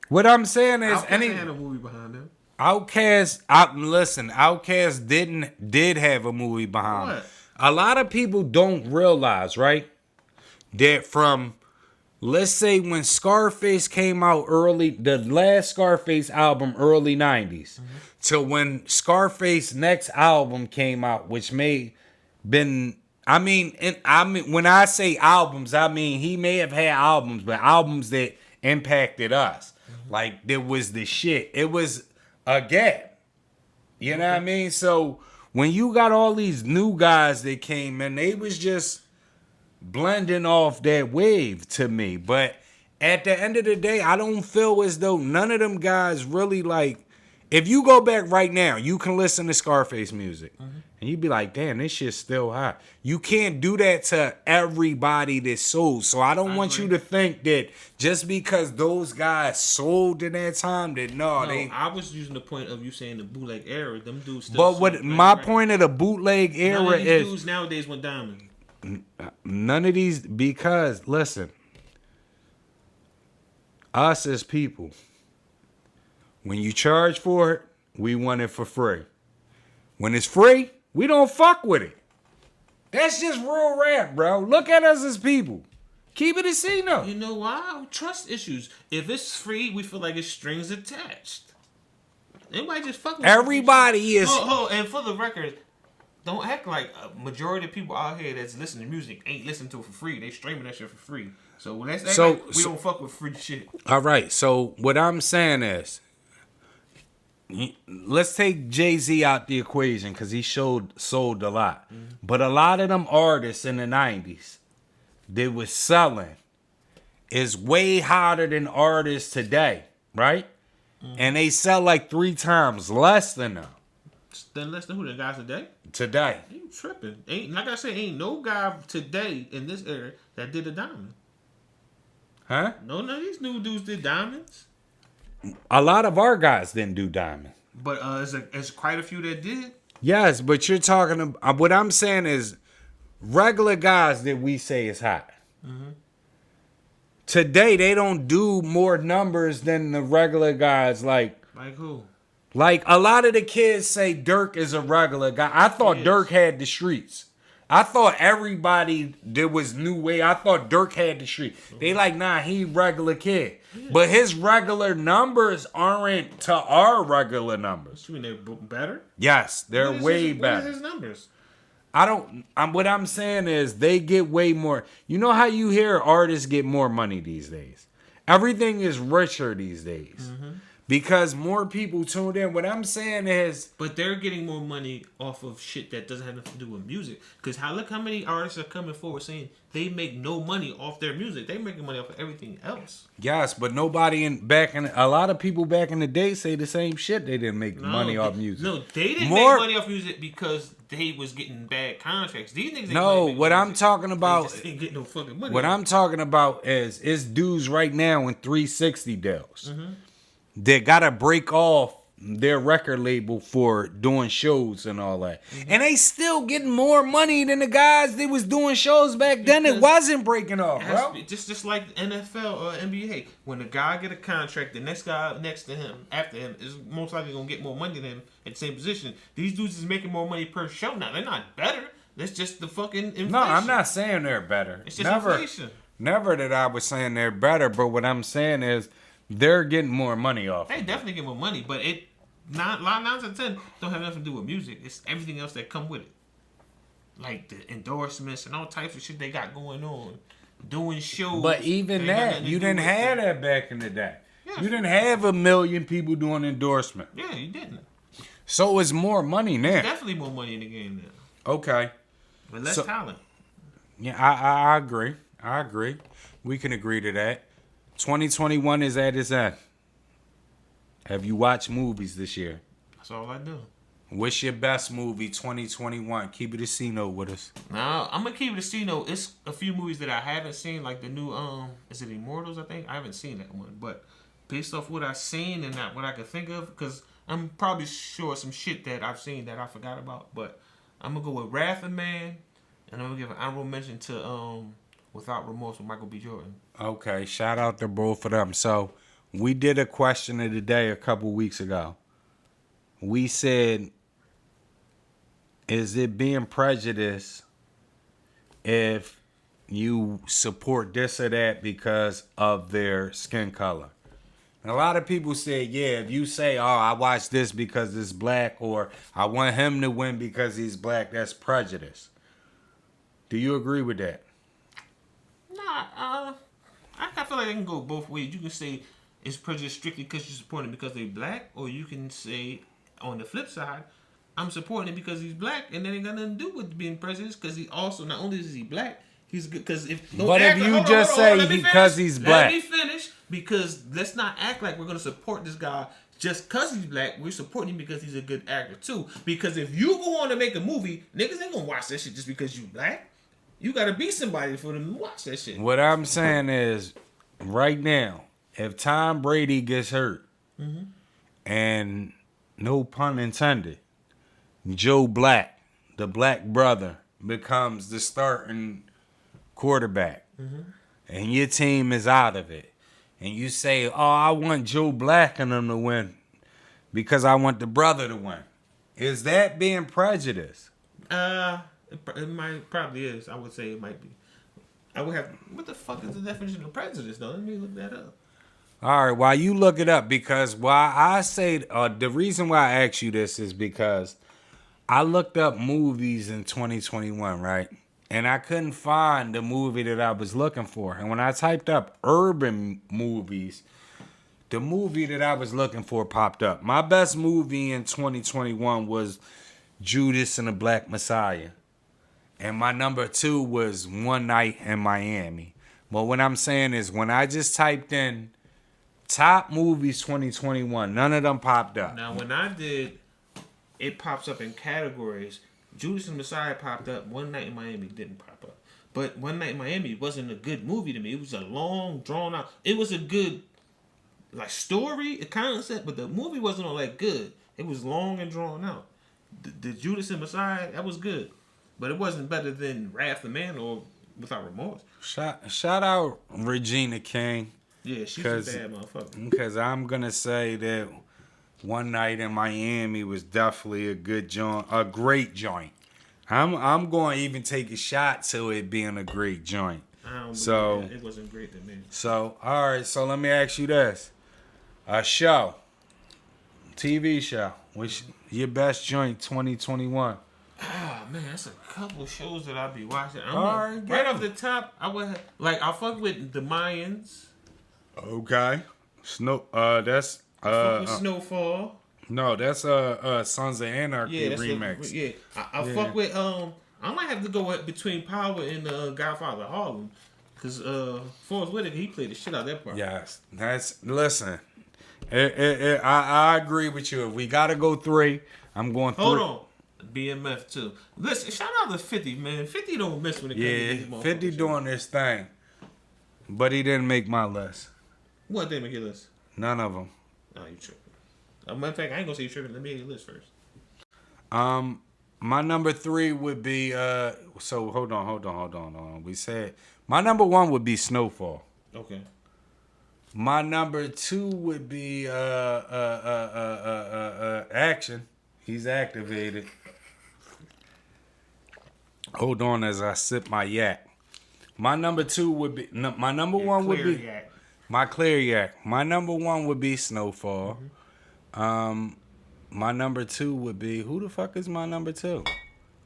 What I'm saying is, Outkast had a movie behind them. Outkast did have a movie behind them. A lot of people don't realize, right, that from, let's say when Scarface came out the last Scarface album, early 90s, to when Scarface next album came out, which may been, when I say albums, I mean he may have had albums, but albums that impacted us. Like, there was the shit. It was a gap. You know what I mean? So, when you got all these new guys that came in, they was just blending off that wave to me. But at the end of the day, I don't feel as though none of them guys really, like, if you go back right now, you can listen to Scarface music. And you'd be like, damn, this shit's still hot. You can't do that to everybody that sold. So I don't want you to think that just because those guys sold in that time, that I was using the point of you saying the bootleg era. Them dudes still But what my point of the bootleg era none of these is, dudes nowadays went diamond. None of these, because listen, us as people, when you charge for it, we want it for free. When it's free, we don't fuck with it. That's just real rap, bro. Look at us as people. Keep it a C-note. You know why? Trust issues. If it's free, we feel like it's strings attached. Anybody just fuck with everybody is. And for the record, don't act like a majority of people out here that's listening to music ain't listening to it for free. They streaming that shit for free. So let's act like we don't fuck with free shit. All right. So what I'm saying is, let's take Jay-Z out the equation because he sold a lot. But a lot of them artists in the 90s that was selling is way harder than artists today, right? And they sell like 3 times less than them. Then less than who? The guys today? Today. You tripping. Ain't, like I said, ain't no guy today in this era that did a diamond. Huh? None of these new dudes did diamonds. A lot of our guys didn't do diamond. But there's quite a few that did. Yes, but you're talking about, what I'm saying is regular guys that we say is hot. Today, they don't do more numbers than the regular guys. Like who? Like, a lot of the kids say Dirk is a regular guy. I thought Dirk had the streets. I thought everybody there was new way. I thought Dirk had the street. They like, nah, he regular kid. But his regular numbers aren't to our regular numbers. You mean they're better? Yes, they're way better. What is his numbers? What I'm saying is they get way more. You know how you hear artists get more money these days? Everything is richer these days. Because more people tuned in. What I'm saying is... But they're getting more money off of shit that doesn't have nothing to do with music. Because look how many artists are coming forward saying they make no money off their music. They're making money off of everything else. Yes, but nobody a lot of people back in the day say the same shit. They didn't make money off music. No, they didn't make money off music because they was getting bad contracts. These niggas what I'm talking about... They ain't getting no fucking money. What I'm talking about is it's dudes right now in 360 deals. They gotta break off their record label for doing shows and all that. And they still getting more money than the guys that was doing shows back then. It wasn't breaking off, bro. Just like NFL or NBA. When a guy get a contract, the next guy next to him, after him, is most likely gonna get more money than him at the same position. These dudes is making more money per show now. They're not better. That's just the fucking inflation. No, I'm not saying they're better. It's just inflation. Never that I was saying they're better, but what I'm saying is they're getting more money off. They definitely get more money, but nine out of 10 don't have nothing to do with music. It's everything else that come with it, like the endorsements and all types of shit they got going on, doing shows. But even that, you didn't have that back in the day. Yeah. You didn't have 1 million people doing endorsement. Yeah, you didn't. So it's more money now. There's definitely more money in the game now. Okay. But less talent. Yeah, I agree. I agree. We can agree to that. 2021 is at its end. Have you watched movies this year? That's all I do. What's your best movie 2021? Keep it a C-note with us. No, I'm gonna keep it a C-note. It's a few movies that I haven't seen, like the new is it Immortals? I think I haven't seen that one, but based off what I've seen and what I can think of, because I'm probably sure some shit that I've seen that I forgot about. But I'm gonna go with Wrath of Man, and I'm gonna give an honorable mention to Without Remorse with Michael B. Jordan. Okay, shout out to both of them. So we did a question of the day a couple weeks ago. We said, is it being prejudiced if you support this or that because of their skin color? And a lot of people say, yeah, if you say, oh, I watch this because it's black, or I want him to win because he's black, that's prejudice. Do you agree with that? Nah, I feel like I can go both ways. You can say it's prejudice strictly because you support him because they're black, or you can say on the flip side, I'm supporting him because he's black, and that ain't got nothing to do with being prejudiced because he also, not only is he black, he's good because if he's black. Let me finish, because let's not act like we're gonna support this guy just because he's black. We're supporting him because he's a good actor too. Because if you go on to make a movie, niggas ain't gonna watch that shit just because you black. You gotta be somebody for them to watch that shit. What I'm saying is, right now, if Tom Brady gets hurt, and no pun intended, Joe Black, the black brother, becomes the starting quarterback, and your team is out of it, and you say, oh, I want Joe Black and them to win because I want the brother to win. Is that being prejudiced? It probably is. I would say it might be. I would have. What the fuck is the definition of prejudice, though? Let me look that up. All right, while you look it up, because why I say the reason why I asked you this is because I looked up movies in 2021, right? And I couldn't find the movie that I was looking for. And when I typed up urban movies, the movie that I was looking for popped up. My best movie in 2021 was Judas and the Black Messiah. And my number 2 was One Night in Miami. But what I'm saying is when I just typed in top movies 2021, none of them popped up. Now, when I did, it pops up in categories. Judas and Messiah popped up. One Night in Miami didn't pop up. But One Night in Miami wasn't a good movie to me. It was a long, drawn out. It was a good story, a concept, but the movie wasn't all that good. It was long and drawn out. The Judas and Messiah, that was good. But it wasn't better than Wrath of Man or Without Remorse. Shout out Regina King. Yeah, she's a bad motherfucker. Because I'm going to say that One Night in Miami was definitely a good joint, a great joint. I'm going to even take a shot to it being a great joint. I don't So believe it wasn't great to me. So all right. So let me ask you this: a show, TV show, which your best joint 2021? Ah man, that's a couple shows that I be watching. Right, Off the top, I fuck with the Mayans. Okay. That's I fuck with Snowfall. no, that's Sons of Anarchy remix. I fuck with I might have to go with between Power and Godfather Harlem, cause Forrest Whitaker he played the shit out of that part. Yes, listen. I agree with you. If we gotta go 3, I'm going 3. Hold on. BMF too. Listen, shout out to 50, man. 50 don't miss when it comes to these 50 doing this thing, but he didn't make my list. What didn't make your list? None of them. Oh, you tripping. Matter of fact, I ain't gonna say you tripping. Let me hear your list first. My number 3 would be so hold on. We said my number 1 would be Snowfall. Okay. My number 2 would be Action. He's activated. Hold on as I sip my yak. My number 2 would be my number 1 would be yak. my clear yak. My number 1 would be Snowfall. My number 2 would be who the fuck is my number 2?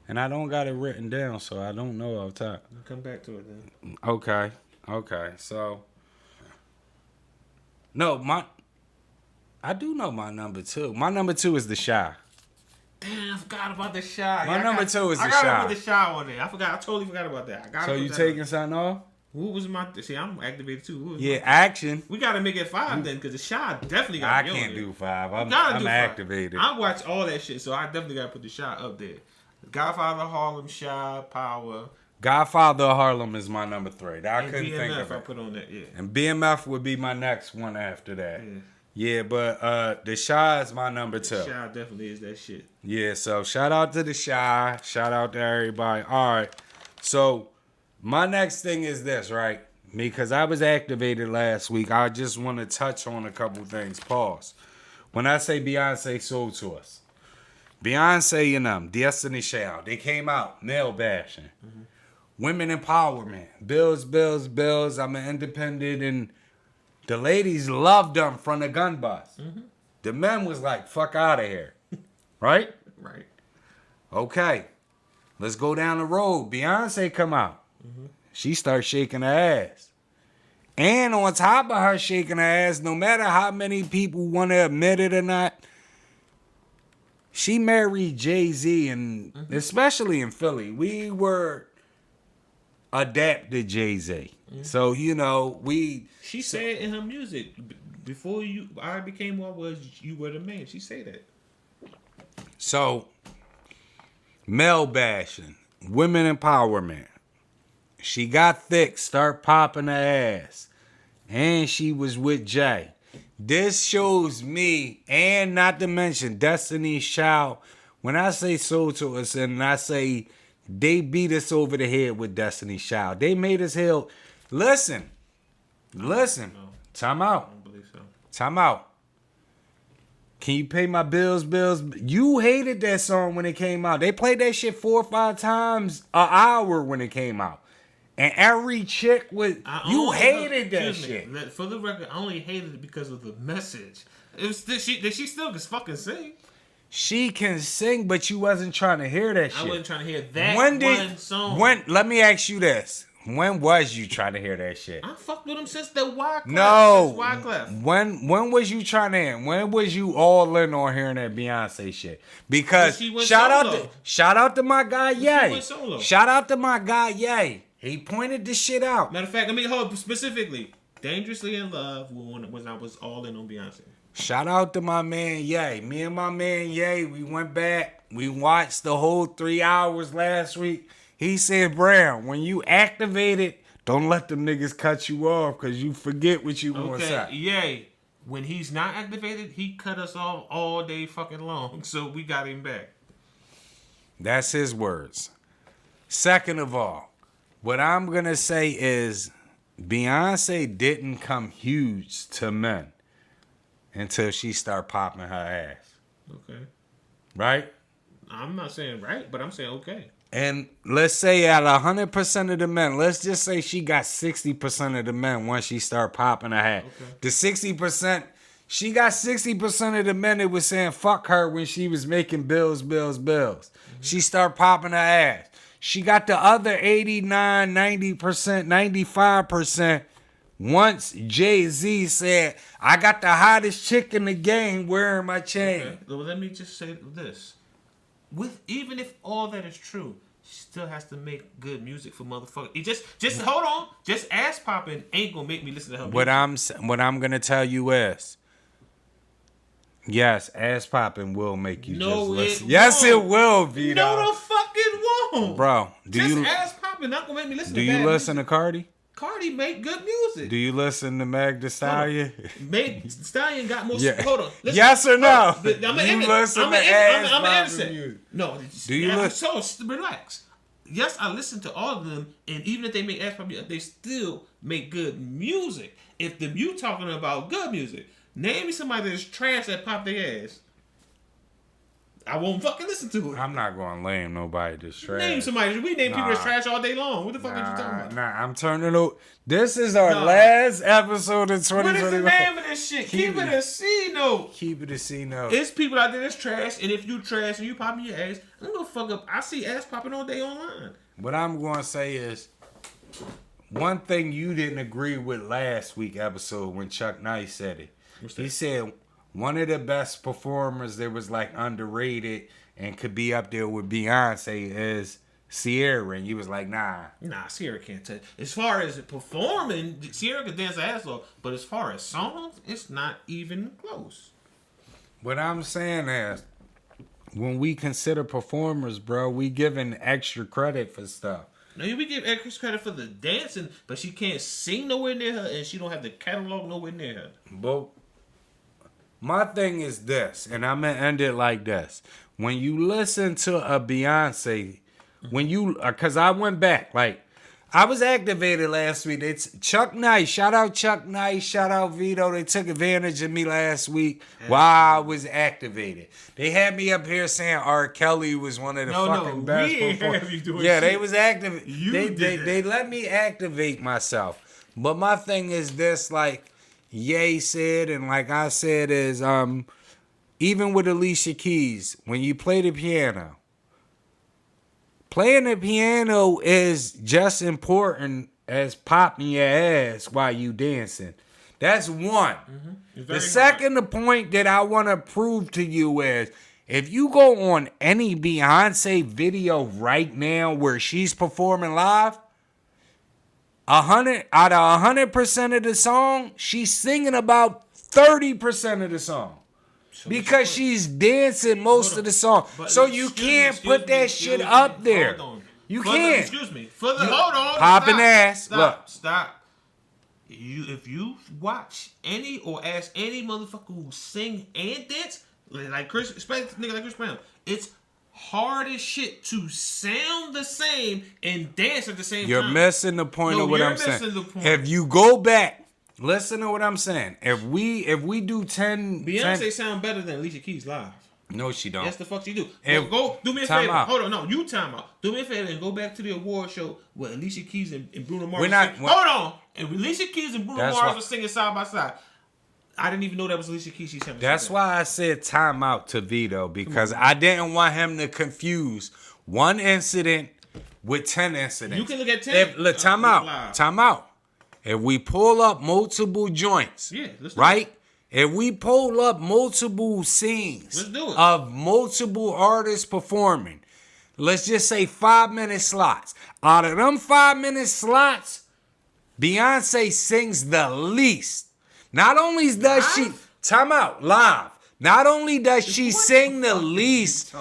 And I don't got it written down, so I don't know off top. We'll come back to it then. Okay. So no, I do know my number 2. My number 2 is The Shy. Damn, I forgot about The Shy. My number 2 is The I Shy. gotta put The Shy on there. I totally forgot about that. So you taking something off? Who was my? See, I'm activated too. Action. We gotta make it 5 then, because The Shy definitely got. I can't do 5. I'm activated. I watch all that shit, so I definitely gotta put The Shy up there. Godfather, Harlem, Shy, Power. Godfather of Harlem is my number 3. I couldn't BMF think of it. I put on that, yeah. And BMF would be my next one after that. Yeah. Yeah, but The Shy is my number 2. The Shy definitely is that shit. Yeah, so shout out to The Shy. Shout out to everybody. All right. So my next thing is this, right? Because I was activated last week, I just want to touch on a couple things. Pause. When I say Beyonce sold to us, Beyonce and them, Destiny Child, they came out, male bashing. Mm-hmm. Women empowerment, bills. I'm an independent, and the ladies loved them from the gun bust. Mm-hmm. The men was like, fuck out of here. Right? Right. Okay. Let's go down the road. Beyonce come out. Mm-hmm. She starts shaking her ass. And on top of her shaking her ass, no matter how many people want to admit it or not, she married Jay-Z, and especially in Philly, we were adapted Jay-Z. Mm-hmm. So, She said in her music, before I became what was, you were the man. She said that. So, male bashing, women empowerment. She got thick, start popping her ass. And she was with Jay. This shows me, and not to mention Destiny's Child. When I say sold to us, and I say they beat us over the head with Destiny's Child. They made us hell. Listen. Time out. I don't believe so. Time out. Can you pay my bills? You hated that song when it came out. They played that shit 4 or 5 times an hour when it came out. And every chick you hated that shit. For the record, I only hated it because of the message. She still can fucking sing. She can sing, but you wasn't trying to hear that shit. I wasn't trying to hear that one song. Let me ask you this. When was you trying to hear that shit? I fucked with him since the Wyclef. No. Since Wyclef. When was you trying to hear? When was you all in on hearing that Beyonce shit? Because shout out to my guy Ye. Shout out to my guy Ye. He pointed this shit out. Matter of fact, let me hold specifically. Dangerously in Love when I was all in on Beyonce. Shout out to my man Ye. Me and my man Ye, we went back. We watched the whole 3 hours last week. He said, Brown, when you activate it, don't let them niggas cut you off because you forget what you want to say. Ye, when he's not activated, he cut us off all day fucking long. So we got him back. That's his words. Second of all, what I'm going to say is Beyonce didn't come huge to men until she started popping her ass. Okay. Right? I'm not saying right, but I'm saying okay. And let's say at 100% of the men, let's just say she got 60% of the men once she start popping her head. Okay. The 60%, she got 60% of the men that was saying fuck her when she was making bills. She start popping her ass. She got the other 89, 90%, 95% once Jay-Z said, I got the hottest chick in the game wearing my chain. Okay. Well, let me just say this. Even if all that is true, she still has to make good music for motherfuckers. Just hold on. Just ass popping ain't gonna make me listen to her music. What I'm gonna tell you is, yes, ass popping will make you just listen. Yes, it will, Vito. No, the fucking won't, bro. Ass popping not gonna make me listen. Do you listen to Cardi? Cardi make good music. Do you listen to Meg Thee Stallion? Meg Thee Stallion got more. Yeah. Hold on. Listen. Yes or no? I'm an innocent. No. Do you listen? So relax. Yes, I listen to all of them, and even if they make ass pop, they still make good music. If you talking about good music, name me somebody that's trash that pop their ass. I won't fucking listen to it. I'm not going to lame nobody that's trash. Name somebody. We name people that's trash all day long. What the fuck are you talking about? Nah, I'm turning it. This is our last episode of 2021. What is the name of this shit? Keep it a C note. Keep it a C note. It's people out there that's trash, and if you trash and you popping your ass, I'm gonna fuck up. I see ass popping all day online. What I'm going to say is, one thing you didn't agree with last week episode when Chuck Nice said it. He said one of the best performers that was like underrated and could be up there with Beyonce is Sierra, and you was like, nah, Sierra can't touch. As far as performing, Sierra can dance her ass off, but as far as songs, it's not even close. What I'm saying is, when we consider performers, bro, we giving extra credit for stuff. No, we give extra credit for the dancing, but she can't sing nowhere near her, and she don't have the catalog nowhere near her. But my thing is this, and I'm going to end it like this. When you listen to a Beyonce, because I went back, like, I was activated last week. It's Chuck Nice. Shout out Chuck Nice. Shout out Vito. They took advantage of me last week while I was activated. They had me up here saying R. Kelly was one of the fucking best performers. Yeah, they was active. They let me activate myself. But my thing is this, like Ye said, and like I said, is even with Alicia Keys, when you play the piano, playing the piano is just important as popping your ass while you dancing. That's one. Mm-hmm. The second the point that I want to prove to you is, if you go on any Beyonce video right now where she's performing live, 100 out of 100% of the song, she's singing about 30% of the song. Because she's dancing most of the song. So you can't put that shit up there. You can't. Excuse me. Hold on. Popping ass. Stop. If you watch any or ask any motherfucker who sing and dance, like Chris Brown, it's hard as shit to sound the same and dance at the same time. You're missing the point of what I'm saying. If you go back, listen to what I'm saying. If we do 10... Beyonce sound better than Alicia Keys live. No, she don't. Yes, the fuck she do. Go do me a favor. Hold on, no, you time out. Do me a favor and go back to the award show where Alicia Keys and Bruno Mars. Hold on. And Alicia Keys and Bruno Mars were singing side by side. I didn't even know that was Alicia Keys. That's why I said time out to Vito, because I didn't want him to confuse one incident with 10 incidents. You can look at 10. Time out. If we pull up multiple joints, right? If we pull up multiple scenes of multiple artists performing, let's just say 5-minute slots. Out of them 5-minute slots, Beyonce sings the least. Not only does she time out live. Not only does she sing the least.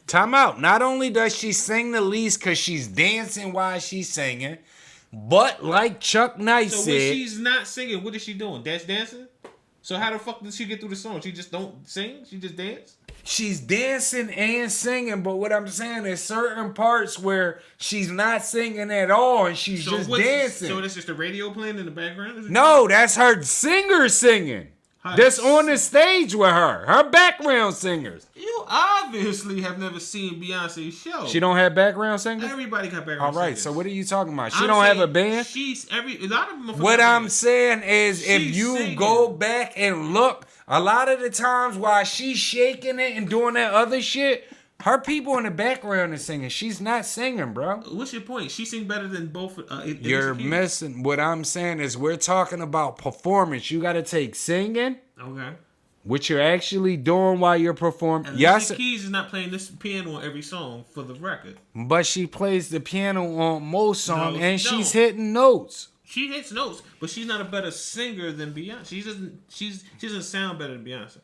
Time out. Not only does she sing the least because she's dancing while she's singing, but like Chuck Nice said, when she's not singing, what is she doing? Dancing? So how the fuck did she get through the song? She just don't sing? She just dance? She's dancing and singing, but what I'm saying is certain parts where she's not singing at all and dancing. So that's just the radio playing in the background? No, that's her singer singing. That's on the stage with her. Her background singers. You obviously have never seen Beyonce's show. She don't have background singers? Everybody got background singers. All right, so what are you talking about? She don't have a band? A lot of them. What I'm saying is if you go back and look, a lot of the times while she's shaking it and doing that other shit, her people in the background are singing. She's not singing, bro. What's your point? She sings better than both. You're missing. What I'm saying is we're talking about performance. You got to take singing. Okay. What you're actually doing while you're performing. Alicia Keys is not playing this piano on every song for the record. But she plays the piano on most songs, and she's don't. hitting notes. She hits notes, but she's not a better singer than Beyonce. She doesn't sound better than Beyonce.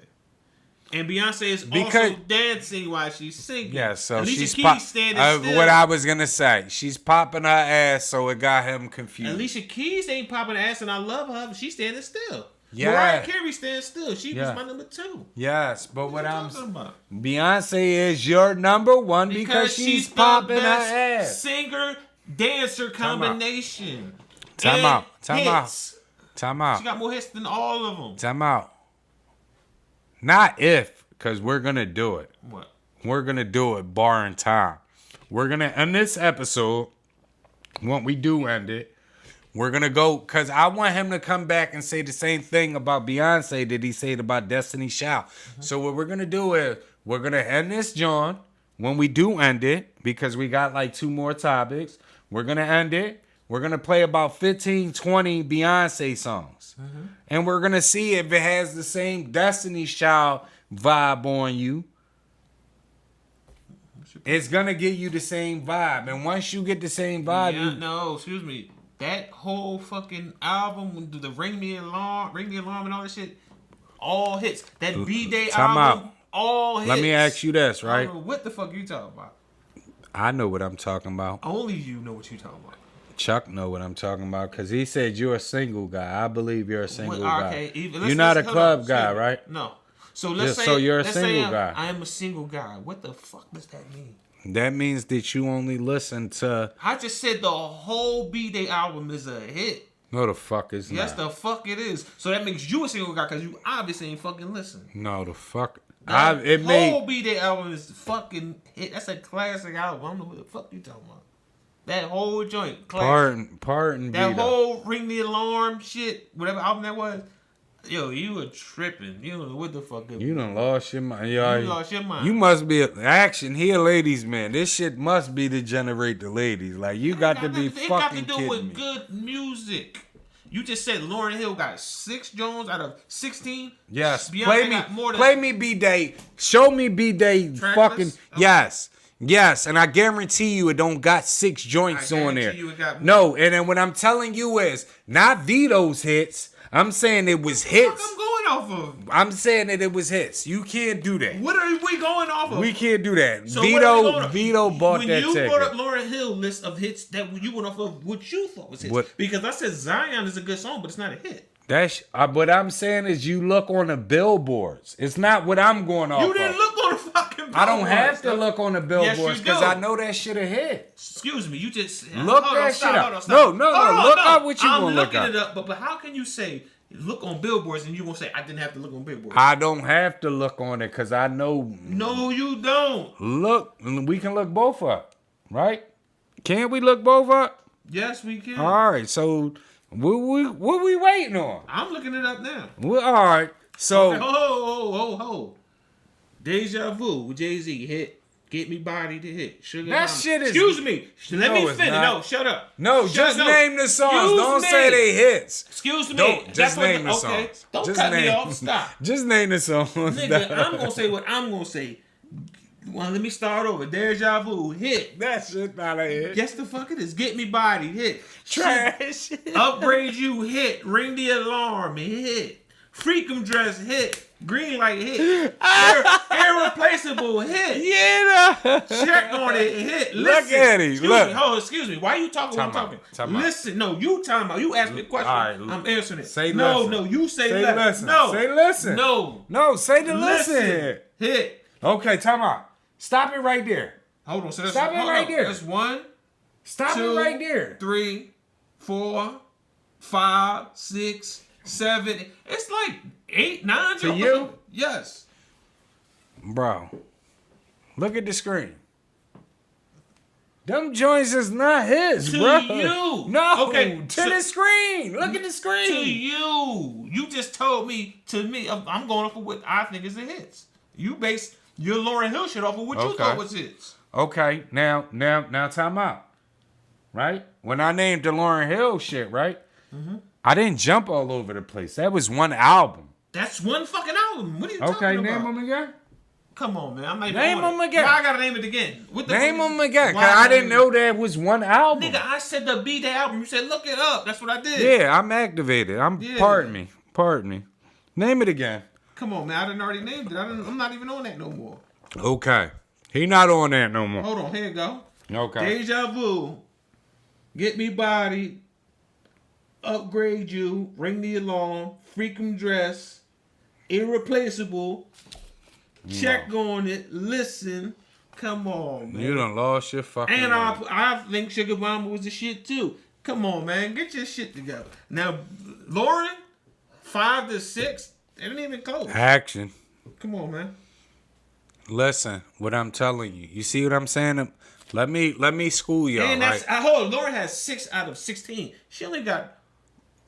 And Beyonce is also dancing while she's singing. Yeah, so Alicia she's Keys standing still. What I was gonna say, she's popping her ass, so it got him confused. Alicia Keys ain't popping her ass, and I love her, but she's standing still. Yeah. Mariah Carey stands still. She was my number 2. Yes, but what I'm talking about? Beyonce is your number 1 because she's popping her ass. Singer dancer combination. Time out. Time out. She got more hits than all of them. Time out. Not if, because we're going to do it. What? We're going to do it barring time. We're going to end this episode. When we do end it, we're going to go, because I want him to come back and say the same thing about Beyonce that he said about Destiny's Child. Mm-hmm. So what we're going to do is, we're going to end this, John. When we do end it, because we got like 2 more topics, we're going to end it. We're going to play about 15, 20 Beyonce songs. Mm-hmm. And we're going to see if it has the same Destiny's Child vibe on you. It's going to give you the same vibe. And once you get the same vibe... No, excuse me. That whole fucking album, the Ring the Alarm and all that shit, all hits. That B-Day album, all hits. Let me ask you this, right? I don't know what the fuck you talking about? I know what I'm talking about. Only you know what you talking about. Chuck know what I'm talking about because he said you're a single guy. I believe you're a single guy. Okay, you're not a club guy, right? No. So let's say. So you're a single guy. I am a single guy. What the fuck does that mean? That means that you only listen to. I just said the whole B-Day album is a hit. No, the fuck is not. Yes, the fuck it is. So that makes you a single guy because you obviously ain't fucking listen. No, the fuck. The whole B-Day album is fucking hit. That's a classic album. I don't know what the fuck you talking about. That whole joint. Pardon. That Vito. whole Ring the Alarm shit, whatever album that was. Yo, you were tripping. You don't know what the fuck. You done lost your mind. You lost your mind. You must be action here, ladies, man. This shit must be to generate the ladies. Like you got to be fucking kidding me. It got to do with good music. You just said Lauryn Hill got 6 Jones out of 16. Yes, Beyonce play me B-Day. Show me B-Day. Fucking okay. Yes, and I guarantee you it don't got 6 joints on there. No, and then what I'm telling you is not Vito's hits. I'm saying it was hits. What I'm going off of? I'm saying that it was hits. You can't do that. What are we going off of? We can't do that. So Vito bought that ticket. When you brought up Lauryn Hill list of hits, that you went off of what you thought was hits. What? Because I said Zion is a good song, but it's not a hit. What I'm saying is you look on the billboards. It's not what I'm going off of. You didn't look on the fucking billboards. I don't have to look on the billboards because I know that shit a hit. Excuse me, you just... Look that shit up. No. Look up what you want to look up. I'm looking it up, but how can you say... Look on billboards and you gonna say I didn't have to look on billboards? I don't have to look on it because I know. No, you don't. Look, we can look both up, right? Can we look both up? Yes, we can. All right, so what we waiting on? I'm looking it up now. All right, so okay, ho. Deja Vu with Jay-Z hit. Get Me Body to hit. Sugar that Mama. shit is... Excuse me. Let me finish. No, shut up. No, just name the songs. Don't say they hits. Excuse me. Just name the songs. Don't cut me off. Stop. Just name the songs. Nigga, I'm going to say what I'm going to say. Well, let me start over. Deja Vu hit. That shit not a hit. Yes, the fuck it is. Get Me Body hit. Trash. Upgrade You hit. Ring the Alarm hit. Freakum Dress hit. Green Light hit. Irreplaceable hit. Yeah. Check on it hit. Listen. Look at him. Excuse me. Why you talking when I'm talking? Listen. No, you talking about. You asked me a question. Right. I'm answering it. Say no, listen. No, you say listen. No. Say listen. No, say the listen. Hit. Okay, time out. Stop it right there. Hold on. So stop it right there. That's 1. Stop 2, it right there. 3, 4, 5, 6, 7. It's like 8, 9 To joints. you? Yes. Bro, look at the screen. Them joints is not his, To bro. you. No, Okay, to the screen. Look at the To screen. you. You just told me, to me, I'm going off of what I think is the hits. You base your Lauryn Hill shit off of what you thought was hits. Okay, now time out. Right? When I named the Lauryn Hill shit, right? Mm-hmm. I didn't jump all over the place. That was one album. That's one fucking album. What are you talking about? Okay, name them again. Come on, man. I'm not even Name on them it. again. Why I gotta name it again? What the Name fuck them is- again. why Cause I didn't name know that was one album. Nigga, I said the B Day album. You said look it up. That's what I did. Yeah, I'm activated. Yeah. Pardon me. Name it again. Come on, man. I done already named it. I'm not even on that no more. Okay. He not on that no more. Hold on. Here you go. Okay. Deja Vu. Get Me Body. Upgrade You. Ring the Alarm. Freakum Dress. Irreplaceable. Check on it. Listen. Come on, man. You done lost your fucking And mind. I think Sugar Mama was the shit too. Come on, man. Get your shit together. Now, Lauren, 5 to 6, they didn't even close. Action. Come on, man. Listen, what I'm telling you. You see what I'm saying? Let me school y'all, And right? hold on. Lauren has 6 out of 16. She only got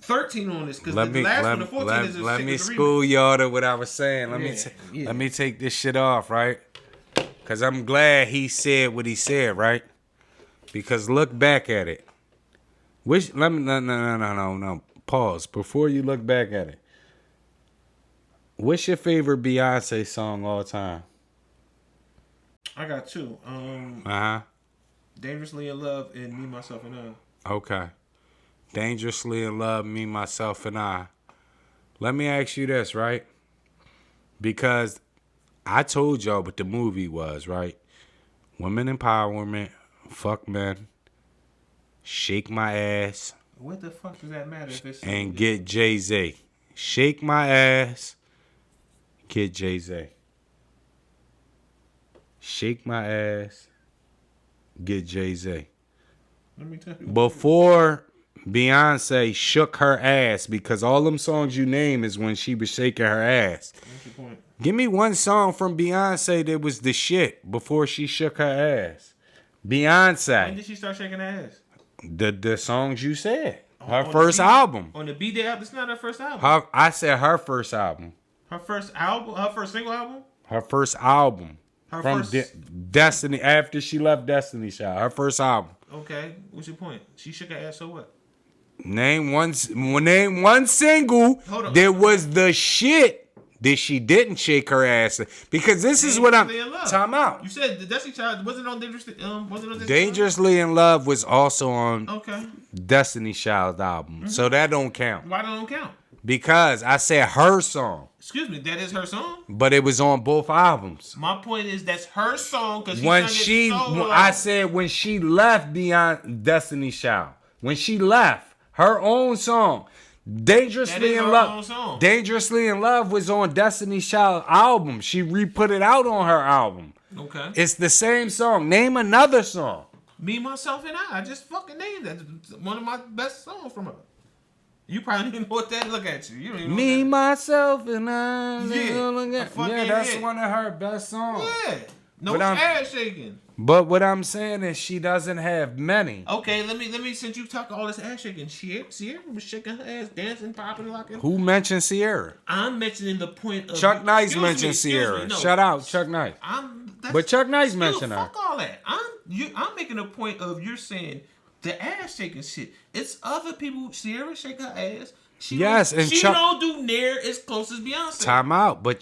13 on this because the last one, the 14 is a let 6 me with the school y'all to what I was saying. Yeah. Let me take this shit off, right? Cause I'm glad he said what he said, right? Because look back at it. No. Pause before you look back at it. What's your favorite Beyonce song all time? I got 2. Dangerously in Love and Me, Myself, and I. Okay. Dangerously in Love, Me, Myself, and I. Let me ask you this, right? Because I told y'all what the movie was, right? Women empowerment, fuck men, shake my ass, What the fuck does that matter if it's... and get Jay-Z. Shake my ass, get Jay-Z. Shake my ass, get Jay-Z. Let me tell you. Before Beyonce shook her ass, because all them songs you name is when she was shaking her ass. What's your point? Give me one song from Beyonce that was the shit before she shook her ass. When Beyonce. did she start shaking her ass? The songs you said. Her On first the B- album. On the B-Day album? It's not her first album. I said her first album. Her first album? Her first single album? Her first album. Her From first... Destiny, after she left Destiny Child. Her first album. Okay, what's your point? She shook her ass, so what? Name one single Hold on. that was the shit that she didn't shake her ass. Because this is what I'm... Dangerously in Love. Time out. You said the Destiny Child wasn't on Dangerously... wasn't on Destiny Dangerously in Love was also on Child? Okay. Destiny Child's album. So that don't count. Why don't it count? Because I said her song. Excuse me, that is her song? But it was on both albums. My point is that's her song because When I said when she left beyond Destiny Child. When she left, her own song. That Dangerously is in her Love. own song. Dangerously in Love was on Destiny Child album. She re-put it out on her album. Okay. It's the same song. Name another song. Me, Myself, and I just fucking named that. It's one of my best songs from her. You probably didn't know what that look at you. You don't even know Me, what myself, and I. Yeah, a fucking Yeah, that's hit. one of her best songs. that. Yeah. No But I'm- ass shaking. But what I'm saying is she doesn't have many. Okay, let me since you talk all this ass shaking, Sierra was shaking her ass, dancing, popping, locking. Who mentioned Sierra? I'm mentioning the point of Chuck Nice Excuse me, mentioned excuse Sierra. me, no. Shout out, Chuck Nice. But Chuck Nice mentioned her. Fuck all that. I'm making a point of you're saying the ass shaking shit. It's other people. Sierra shake her ass. She don't do near as close as Beyonce. Time out, but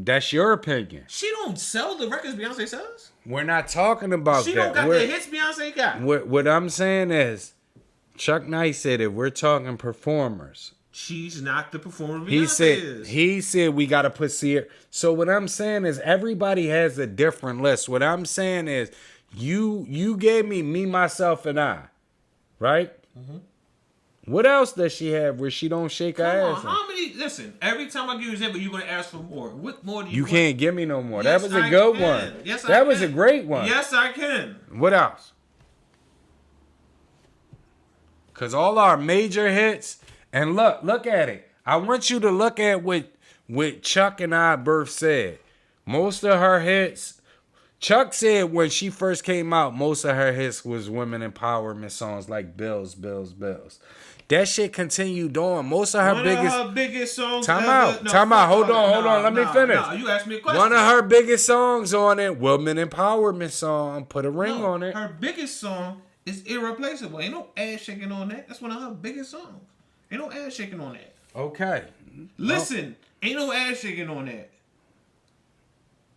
that's your opinion. She don't sell the records Beyonce sells. We're not talking about She that. don't got the hits Beyonce got. What I'm saying is, Chuck Nice said if we're talking performers, She's not the performer Beyonce is. he said we gotta put Sierra. So what I'm saying is everybody has a different list. What I'm saying is you gave me myself and I, right? Mm-hmm. What else does she have where she don't shake her ass? How many? Listen, every time I give you an example, you're gonna ask for more. What more do you? You want? can't give me no more. Yes, That was a I good can. one. Yes, I that was a can. great one. Yes, I can. What else? Cause all our major hits, and look at it. I want you to look at what Chuck and I both said. Most of her hits, Chuck said when she first came out, most of her hits was women empowerment songs like Bills, Bills, Bills. That shit continued on. Most of her biggest songs. Time out. Hold on. Let me finish. No, you asked me a question. One of her biggest songs on it, women empowerment song. Put a ring on it. Her biggest song is Irreplaceable. Ain't no ass shaking on that. That's one of her biggest songs. Ain't no ass shaking on that. Okay. Listen, ain't no ass shaking on that.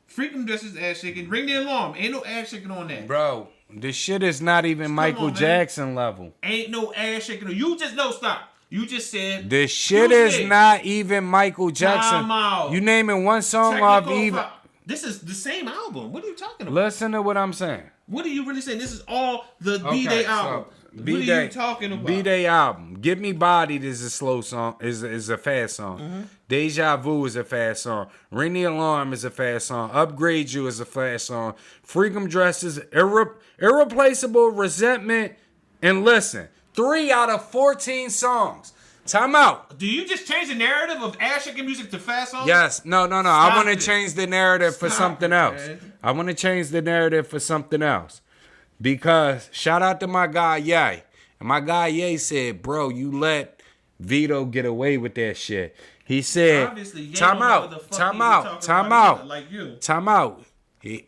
Freakum Dresses ass shaking. Ring the alarm. Ain't no ass shaking on that. Bro, this shit is not even Michael Jackson level. Ain't no ass shaking on. You just stop. You just said this shit is not even Michael Jackson. Time out. You naming one song off even. This is the same album. What are you talking about? Listen to what I'm saying. What are you really saying? This is all the B-Day album. What are you talking about? B-Day album. Get Me Bodied is a slow song. Is a fast song. Mm-hmm. Deja Vu is a fast song. Ring the Alarm is a fast song. Upgrade You is a fast song. Freakum Dresses, Irreplaceable, Resentment, and Listen. 3 out of 14 songs. Time out. Do you just change the narrative of ass shaking music to fast songs? Yes. No. I want to change the narrative for something else. Man. I want to change the narrative for something else. Because shout out to my guy Ye. And my guy Ye said, bro, you let Vito get away with that shit. He said, time out. Like you. Time out.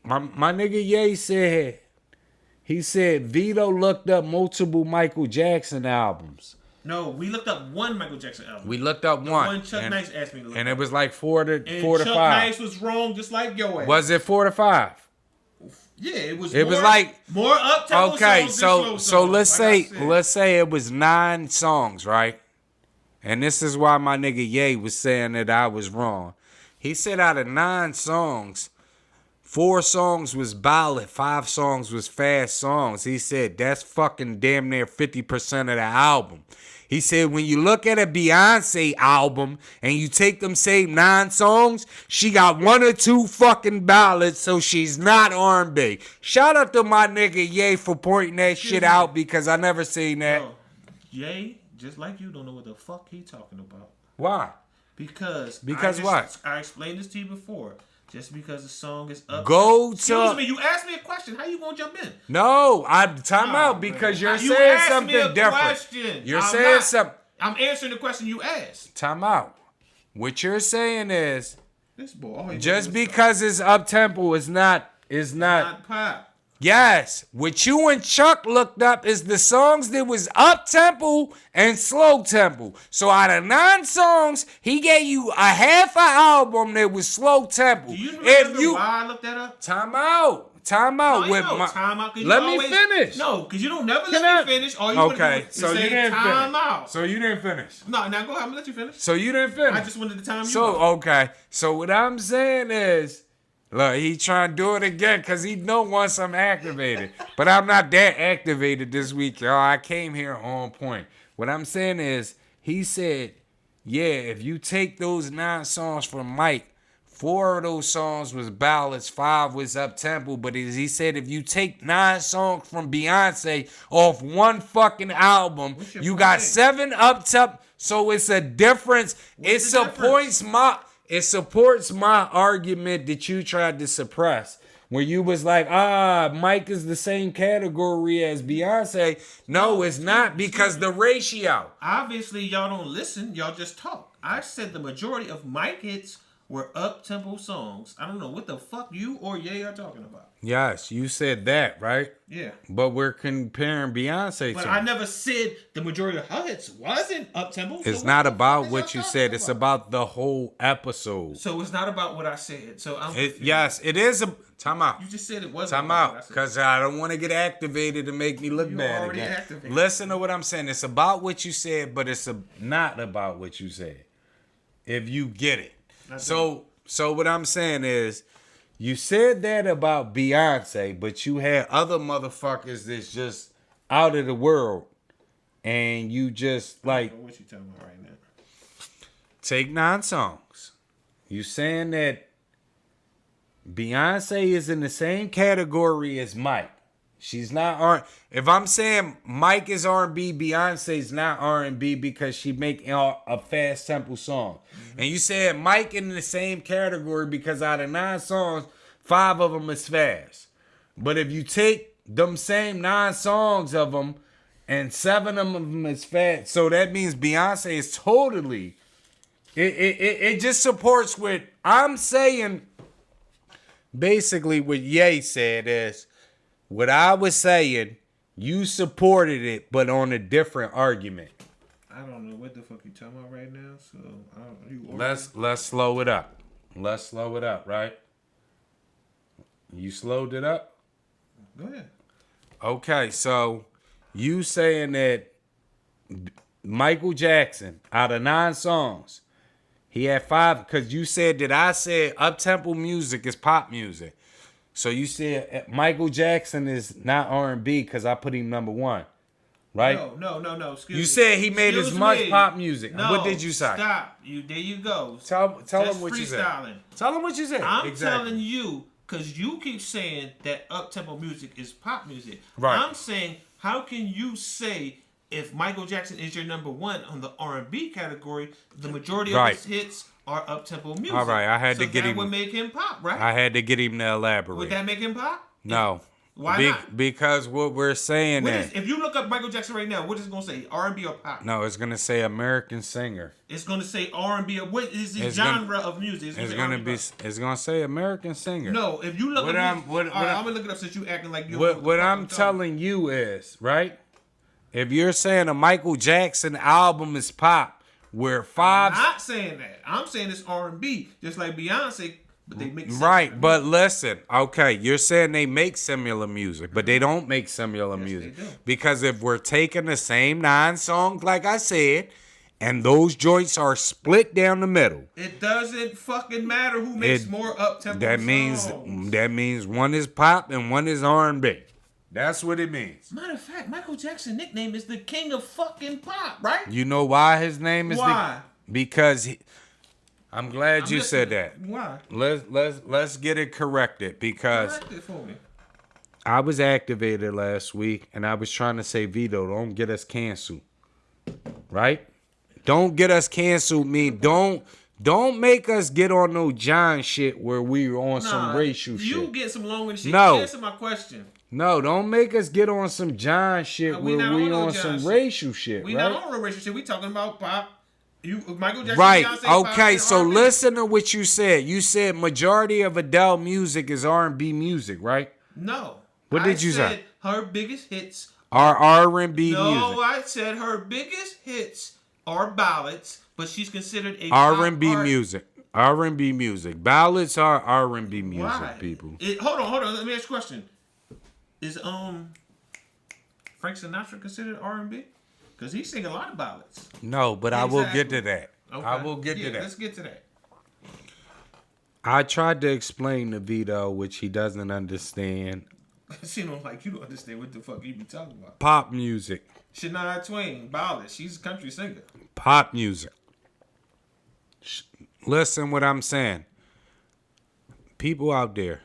My nigga Ye said, he said Vito looked up multiple Michael Jackson albums. No, we looked up one Michael Jackson album. We looked up one. One Chuck Nice asked me to look and up. it was like 4 to 5. Chuck Nice was wrong just like your ass. Was it 4 to 5? Yeah, it was like more up-tempo songs so let's say it was 9 songs, right? And this is why my nigga Ye was saying that I was wrong. He said out of 9 songs, 4 songs was ballad, 5 songs was fast songs. He said that's fucking damn near 50% of the album. He said when you look at a Beyonce album and you take them same 9 songs, she got 1 or 2 fucking ballads, so she's not R&B. Shout out to my nigga Ye for pointing that shit out because I never seen that. Bro, Ye, just like you, don't know what the fuck he talking about. Why? Because what? I explained this to you before. Just because the song is up. Excuse me, you asked me a question. How you gonna jump in? No, time out because you're saying something different. You're saying something. I'm answering the question you asked. Time out. What you're saying is this boy, just because it's up tempo is not pop. Yes, what you and Chuck looked up is the songs that was up tempo and slow tempo. So out of 9 songs, he gave you a half an album that was slow tempo. Do you remember why I looked that up? Time out. Time out. Let me finish. No, because you don't never let me finish. All you okay, so you didn't time finish. Out. So you didn't finish. No, now go ahead. I'm gonna let you finish. So you didn't finish. I just wanted to time you. So okay. So what I'm saying is, look, he trying to do it again because he know once I'm activated. But I'm not that activated this week, y'all. I came here on point. What I'm saying is, he said, yeah, if you take those 9 songs from Mike, 4 of those songs was ballads, 5 was up-tempo. But he said if you take 9 songs from Beyonce off one fucking album, you got 7 up-tempo. So it's a difference. It supports my argument that you tried to suppress. Where you was like, Mike is the same category as Beyonce. No, it's not because the ratio. Obviously, y'all don't listen. Y'all just talk. I said the majority of Mike hits were up-tempo songs. I don't know what the fuck you or Ye are talking about. Yes, you said that, right? Yeah. But we're comparing Beyonce But to I never said the majority of her hits wasn't up-tempo. It's not about what you said. It's about the whole episode. So it's not about what I said. So yes, it is. Time out. You just said it wasn't. Time out. Because I don't want to get activated and make me look bad again. Activated. Listen to what I'm saying. It's about what you said, but it's not about what you said. If you get it. So what I'm saying is, you said that about Beyonce, but you had other motherfuckers that's just out of the world, and you just like. I don't know what you talking about right now? Take 9 songs. You saying that Beyonce is in the same category as Mike. She's not R. If I'm saying Mike is R&B, Beyonce's not R&B because she make a fast tempo song. Mm-hmm. And you said Mike in the same category because out of 9 songs, 5 of them is fast. But if you take them same 9 songs of them and 7 of them is fast, so that means Beyonce is totally. It just supports what I'm saying. Basically, what Ye said is. What I was saying, you supported it, but on a different argument. I don't know what the fuck you talking about right now. So let's slow it up. Let's slow it up, right? You slowed it up? Go ahead. Okay, so you saying that Michael Jackson, out of 9 songs, he had 5, because you said that I said up-tempo music is pop music. So you said Michael Jackson is not R&B because I put him number 1, right? No. Excuse me. You said he made as much pop music. No, what did you say? Stop. There you go. Tell him what you said. Tell him what you said. I'm telling you because you keep saying that up-tempo music is pop music. Right. I'm saying, how can you say if Michael Jackson is your number 1 on the R&B category, the majority of his hits are up-tempo music? All right, I had to get him. That would make him pop, right? I had to get him to elaborate. Would that make him pop? No. Why not? Because what we're saying if you look up Michael Jackson right now, what is it going to say? R&B or pop? No, it's going to say American singer. It's going to say R&B. What is the genre of music? It's going to say American singer. No, if you look I'm going to look it up since you acting like you. What I'm telling you is, right? If you're saying a Michael Jackson album is pop, where 5... I'm not saying that. I'm saying it's R&B, just like Beyonce, but they make right. Music. But listen, okay, you're saying they make similar music, but they don't make similar music because if we're taking the same 9 songs, like I said, and those joints are split down the middle, it doesn't fucking matter who makes more up-tempo songs. That means one is pop and one is R&B. That's what it means. Matter of fact, Michael Jackson's nickname is the king of fucking pop, right? You know why his name is why? Because I'm glad you said that. Why? Let's get it corrected because correct it for me. I was activated last week and I was trying to say, Vito, don't get us canceled. Right? Don't get us canceled don't make us get on no John shit where we were on some racial shit. You get some long-winded shit. No. Answer my question. No, don't make us get on some John shit where we on some racial shit. We right? not on no racial shit. We talking about pop. Michael Jackson. Right. Beyonce, okay. So R&B. listen to what you said. You said majority of Adele music is R&B music, right? No. What did you say? Her biggest hits are R&B music. No, I said her biggest hits are ballads, but she's considered a R&B music. R&B music. Ballads are R&B music, Why? People. Hold on. Let me ask you a question. Is Frank Sinatra considered R&B? Because he sing a lot of ballads. No, but exactly. I will get to that. Okay. I will get to that. Let's get to that. I tried to explain to Vito, which he doesn't understand. She don't like you to understand what the fuck you be talking about. Pop music. Shania Twain, ballad. She's a country singer. Pop music. Listen what I'm saying. People out there,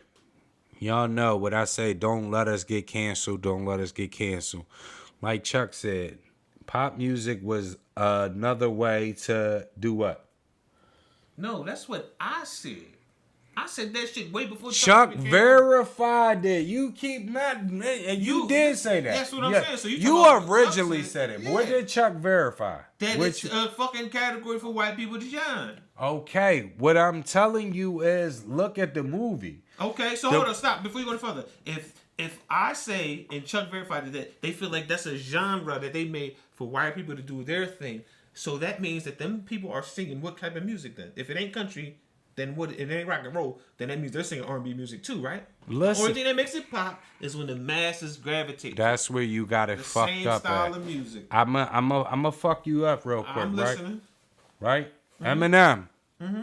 y'all know what I say. Don't let us get canceled. Don't let us get canceled. Like Chuck said, pop music was another way to do what? No, that's what I said. I said that shit way before Chuck verified that. You keep not, and you did say that. That's what I'm saying. So you originally said it. But what did Chuck verify? That it's a fucking category for white people to shine. Okay, what I'm telling you is look at the movie. Okay, so hold on, stop before you go further. If I say and Chuck verified that they feel like that's a genre that they made for white people to do their thing, so that means that them people are singing what type of music then? If it ain't country, then what? If it ain't rock and roll, then that means they're singing R&B music too, right? Listen, the only thing that makes it pop is when the masses gravitate. That's where you got it fucked up. The same style of music. I'm a fuck you up real quick, I'm listening. Right? Mm-hmm. Eminem. Mm-hmm.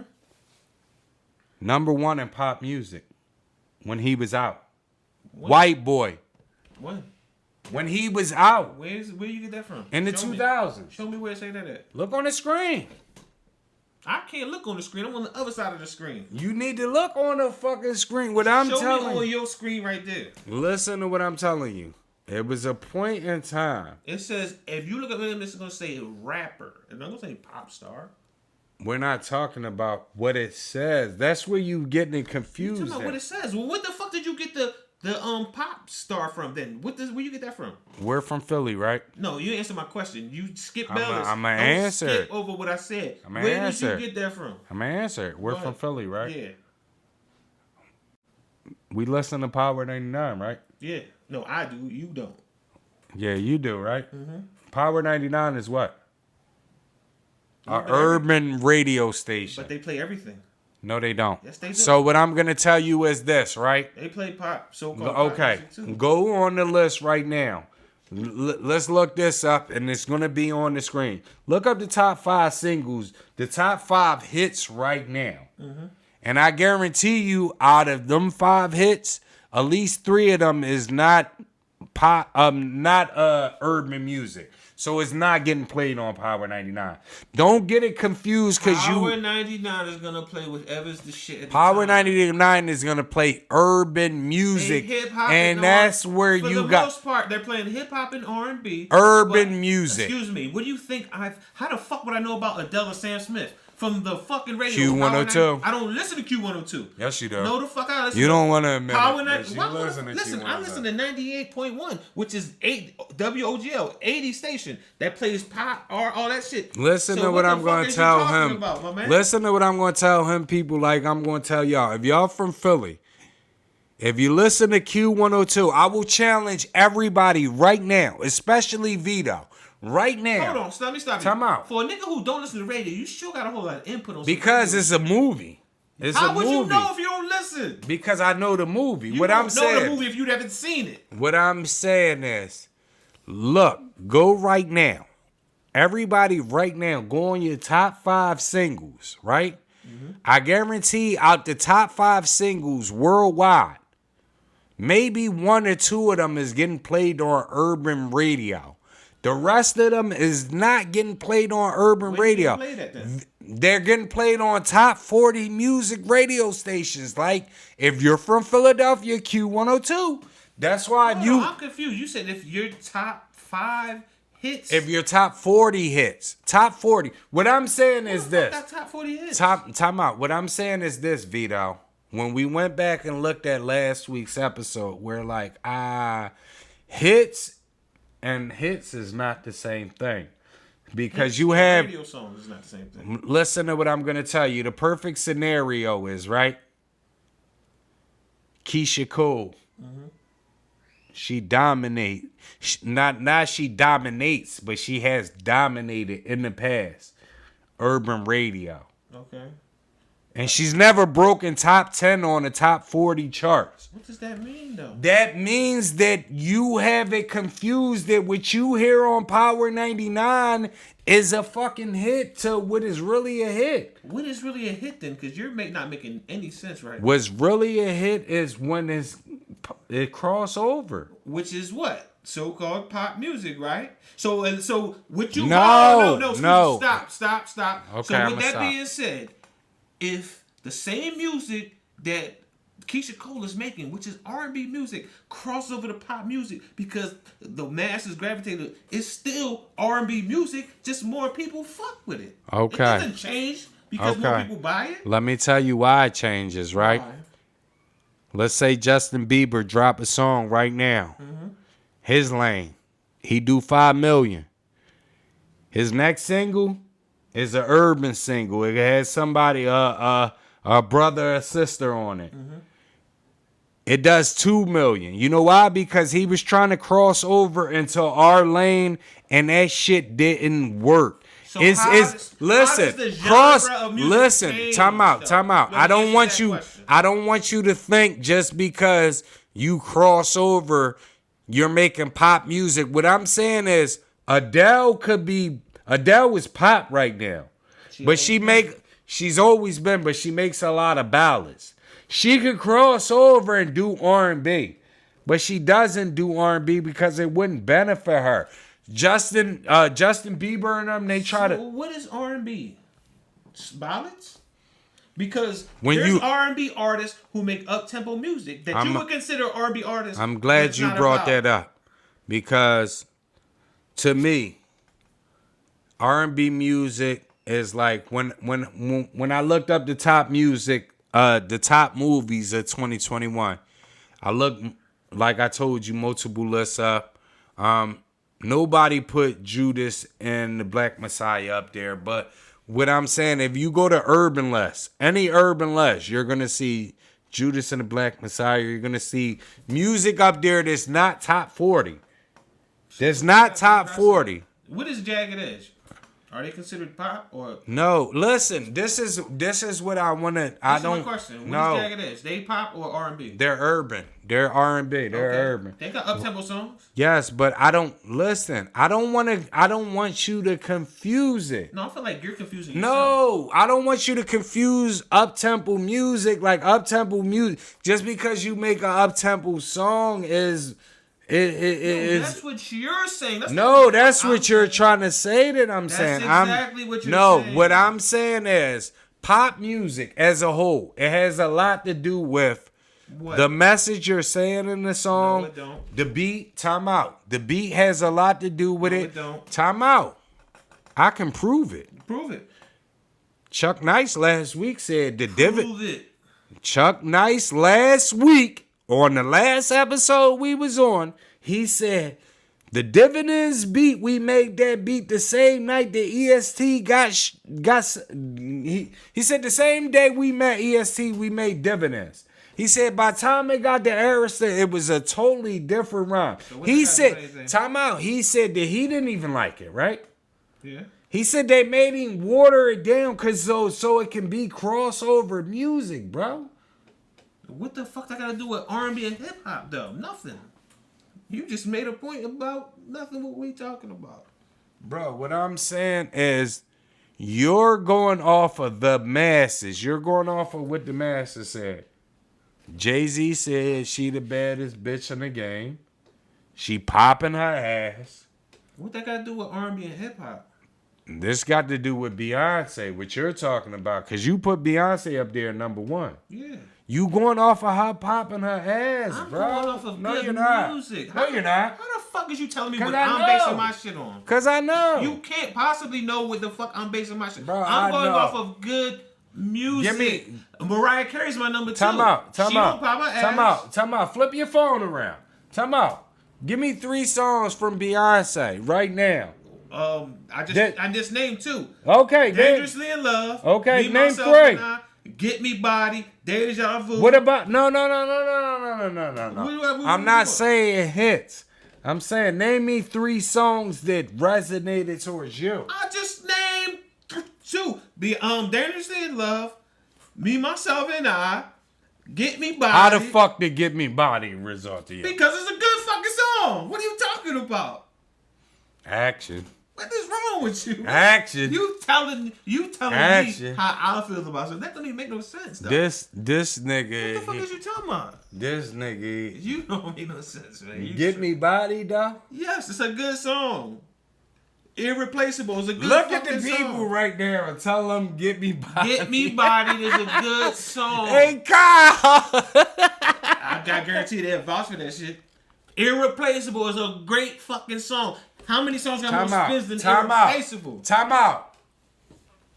Number 1 in pop music when he was out. When? White boy. When he was out. Where you get that from? In the 2000s. Show me where it say that at. Look on the screen. I can't look on the screen. I'm on the other side of the screen. You need to look on the fucking screen. What I'm telling you. Show me on your screen right there. Listen to what I'm telling you. It was a point in time. It says, if you look at him, it's going to say rapper. It's not going to say pop star. We're not talking about what it says. That's where you getting it confused. You're talking about what it says. Well, what the fuck did you get the pop star from then? Where you get that from? We're from Philly, right? No, you answer my question. You skip Bellis. I'm going to answer. Skip over what I said. Where did you get that from? I'm going to answer. We're from Philly, right? Yeah. We listen to Power 99, right? Yeah. No, I do. You don't. Yeah, you do, right? Mm-hmm. Power 99 is what? An urban radio station. But they play everything. No, they don't. Yes, they do. So what I'm going to tell you is this, right? They play pop, so-called okay, pop music too. Go on the list right now. Let's look this up, and it's going to be on the screen. Look up the top 5 singles, the top 5 hits right now. Mm-hmm. And I guarantee you, out of them 5 hits, at least 3 of them is not pop, not urban music. So it's not getting played on Power 99. Don't get it confused because Power 99 is gonna play whatever's the shit. At the Power time. 99 is gonna play urban music, and that's where you got. For the most part, they're playing hip hop and R&B. Urban music. Excuse me. What do you think? How the fuck would I know about Adele or Sam Smith? From the fucking radio. Q102. I don't listen to Q102. Yes, you do. No, the fuck I listen. You don't want to admit Power it. 99. Listen, I listen to 98.1, which is WOGL, 80 station that plays pop or all that shit. Listen to what I'm going to tell him. Listen to what I'm going to tell him, people. Like I'm going to tell y'all. If y'all from Philly, if you listen to Q102, I will challenge everybody right now, especially Vito. Right now. Hold on, let me stop you. Time out. For a nigga who don't listen to radio, you sure got a whole lot of input on because it's a movie. How would you know if you don't listen? Because I know the movie. You don't know the movie if you haven't seen it. What I'm saying is, look, go right now. Everybody right now, go on your top 5 singles, right? Mm-hmm. I guarantee out the top 5 singles worldwide, maybe 1 or 2 of them is getting played on urban radio. The rest of them is not getting played on urban radio. Play that, then? They're getting played on top 40 music radio stations. Like, if you're from Philadelphia, Q102. That's why I'm confused. You said if your top 5 hits. If your top 40 hits. Top 40. What I'm saying is this. Got top 40 hits? Time out. What I'm saying is this, Vito. When we went back and looked at last week's episode, we're like, hits and hits is not the same thing. Because you have radio songs is not the same thing. Listen to what I'm gonna tell you. The perfect scenario is, right? Keisha Cole. Mm-hmm. She dominates, but she has dominated in the past urban radio. Okay. And she's never broken top 10 on the top 40 charts. What does that mean, though? That means that you have it confused that what you hear on Power 99 is a fucking hit to what is really a hit. What is really a hit, then? Because you're not making any sense right now. What's really a hit is when it cross over. Which is what? So-called pop music, right? So what you... No. Stop. Okay, so with that being said... If the same music that Keisha Cole is making, which is R&B music, cross over to pop music because the masses gravitate, it's still R&B music, just more people fuck with it. Okay. It doesn't change because more people buy it. Let me tell you why it changes, right? Why? Let's say Justin Bieber drop a song right now. Mm-hmm. His lane. He do 5 million. His next single is an urban single. It has somebody, a brother or sister on it. Mm-hmm. It does 2 million. You know why? Because he was trying to cross over into our lane, and that shit didn't work. So Listen. Time out. I don't want you to think just because you cross over, you're making pop music. What I'm saying is Adele is pop right now. She's always been, but she makes a lot of ballads. She could cross over and do R&B, but she doesn't do R&B because it wouldn't benefit her. Justin Bieber and them, they try to... What is R&B? ballads? Because When there's you- R&B artists who make up-tempo music that you would consider R&B artists. I'm glad it's you not brought about. that up because to me, R&B music is like when I looked up the top music, the top movies of 2021. I looked, like I told you, multiple lists up. Nobody put Judas and the Black Messiah up there, but what I'm saying, if you go to urban lists, any urban list, you're gonna see Judas and the Black Messiah. You're gonna see music up there that's not top 40. That's not top 40. What is Jagged Edge? Are they considered pop or? No, listen. This is what I want to. I This is my don't. question. What No, is Jagged Edge? They pop or R&B? they're urban. They're R&B. They're urban. They got up-tempo songs. Yes, but I don't listen. I don't want you to confuse it. No, I feel like you're confusing yourself. No, I don't want you to confuse up-tempo music like up-tempo music. Just because you make an up-tempo song is that's what you're saying. That's what you're trying to say that I'm saying. That's exactly what you're saying. What I'm saying is pop music as a whole, it has a lot to do with what? The message you're saying in the song. No, it don't. The beat, time out. The beat has a lot to do with No, it. it don't. Time out. I can prove it. Prove it. Chuck Nice last week said the Prove it. Chuck Nice last week on the last episode we was on, he said the dividends beat, we made that beat the same night that EST got he said the same day we met EST, we made dividends. He said by the time it got to Arista, it was a totally different rhyme. So He said, time out, he said that he didn't even like it, right? Yeah. He said they made him water it down because so it can be crossover music, bro. What the fuck that got to do with R&B and hip hop though? Nothing. You just made a point about nothing. What we talking about, Bro? What I'm saying is, you're going off of the masses. You're going off of what the masses said. Jay-Z said she the baddest bitch in the game. She popping her ass. What that got to do with R&B and hip hop? This got to do with Beyonce, what you're talking about, because you put Beyonce up there number one. Yeah. You going off of her popping her ass, I'm bro. going off of no, good you're not. music. No, you're not. How the fuck is you telling me 'Cause what I I'm know. basing my shit on? Because I know. You can't possibly know what the fuck I'm basing my shit. Bro, I'm I going know. off of good music. Give me- Mariah Carey's my number 2. Time out. She don't pop her ass. Time out. Flip your phone around. Time out. Give me 3 songs from Beyonce right now. I just named 2. Okay, Dangerously in Love. Okay, Me, name Myself, 3. and I, Get Me Body. Deja Vu. What about no. What I'm not saying hits. I'm saying name me 3 songs that resonated towards you. I just named 2. Dangerously in Love. Me, Myself, and I. Get Me Body. How the fuck did Get Me Body result to you? Because it's a good fucking song. What are you talking about? Action. What is wrong with you? Action. You telling Action. me how I feel about it. That don't even make no sense, though. This nigga. What the fuck is you talking about? This nigga. You don't make no sense, man. You Get Me Body, though. Yes, it's a good song. Irreplaceable is a good Look at the fucking people song. right there and tell them Get Me Body. Get Me Body is a good song. Hey, Kyle. I got guaranteed they'll vouch for that shit. Irreplaceable is a great fucking song. How many songs got more spins than Irreplaceable? Time out.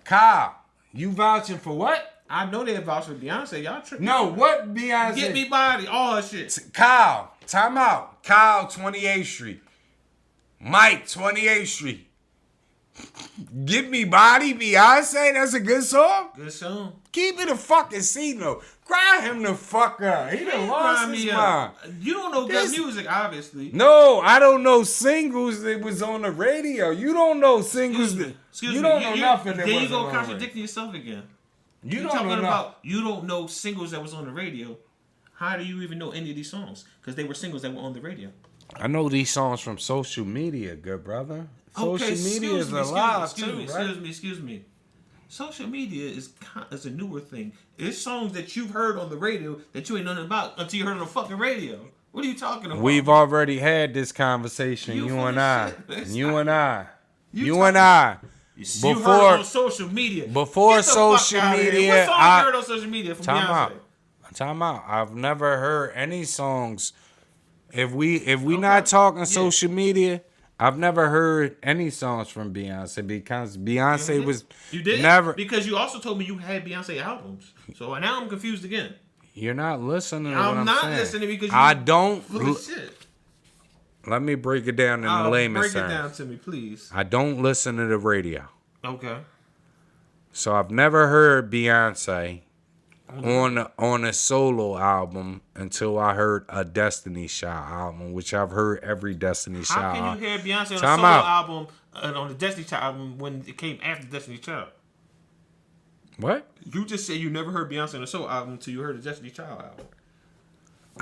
Kyle, you vouching for what? I know they vouch for Beyonce. Y'all tripping. No, what Beyonce? Get Me Body, all her shit. Kyle, time out. Kyle, 28th Street. Mike, 28th Street. Get Me Body, Beyonce, that's a good song? Good song. Keep it a fucking C note. Cry him the fuck up. He done lost his mind. You don't know good music, obviously. No, I don't know singles that was on the radio. You don't know singles that... You don't know nothing that Then you wasn't go on the radio. contradicting yourself again. You You're don't talking know about you don't know singles that was on the radio. How do you even know any of these songs? Because they were singles that were on the radio. I know these songs from social media, good brother. Okay, Social media is alive too, right? Excuse me. Social media is a newer thing. It's songs that you've heard on the radio that you ain't nothing about until you heard on the fucking radio. What are you talking about? We've already had this conversation, you and I. Shit. You and I. You You and I. You heard it on social media. Before Get the social fuck media, what song you heard on social media from Beyonce? Time out. I've never heard any songs. If we not talking social media, I've never heard any songs from Beyonce because Beyonce was you did never because you also told me you had Beyonce albums. So now I'm confused again. You're not listening to what I'm not saying. Listening because I don't. Full of shit. Let me break it down in the layman's terms. Break it down to me, please. I don't listen to the radio. Okay. So I've never heard Beyonce on a solo album until I heard a Destiny's Child album, which I've heard every Destiny's Child. How can you hear Beyonce on a solo album on the Destiny's Child album when it came after Destiny's Child? What? You just said you never heard Beyonce on a solo album until you heard the Destiny's Child album.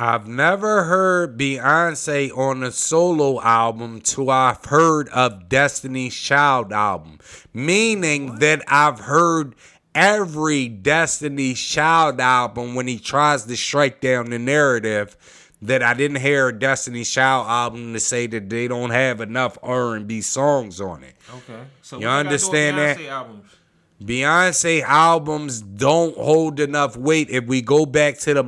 I've never heard Beyonce on a solo album till I've heard of Destiny's Child album. Meaning that I've heard every Destiny's Child album when he tries to strike down the narrative that I didn't hear a Destiny's Child album to say that they don't have enough R&B songs on it. Okay. So you understand that? Albums? Beyonce albums don't hold enough weight if we go back to the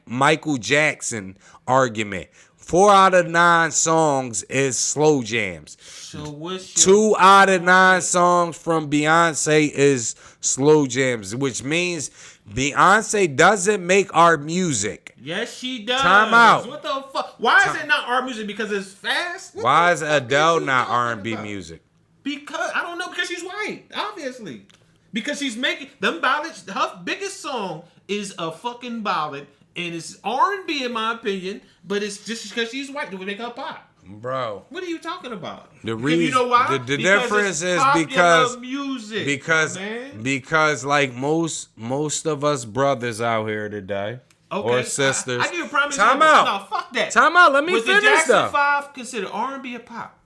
Michael Jackson argument. 4 out of 9 songs is slow jams. So what's 2 out of 9 songs from Beyonce is slow jams, which means Beyonce doesn't make our music. Yes, she does. Time out. What the fuck? Why is it not our music? Because it's fast? Why is Adele not R&B music? Because I don't know. Because she's white, obviously. Because she's making them ballads. Her biggest song is a fucking ballad, and it's R&B in my opinion. But it's just because she's white that we make her pop. Bro, what are you talking about? The reason, you know why? The difference is because music, because like most of us brothers out here today, or sisters. I give a promise. Time out. No, fuck that. Time out. Let me was finish. The Jackson 5 considered R&B or pop?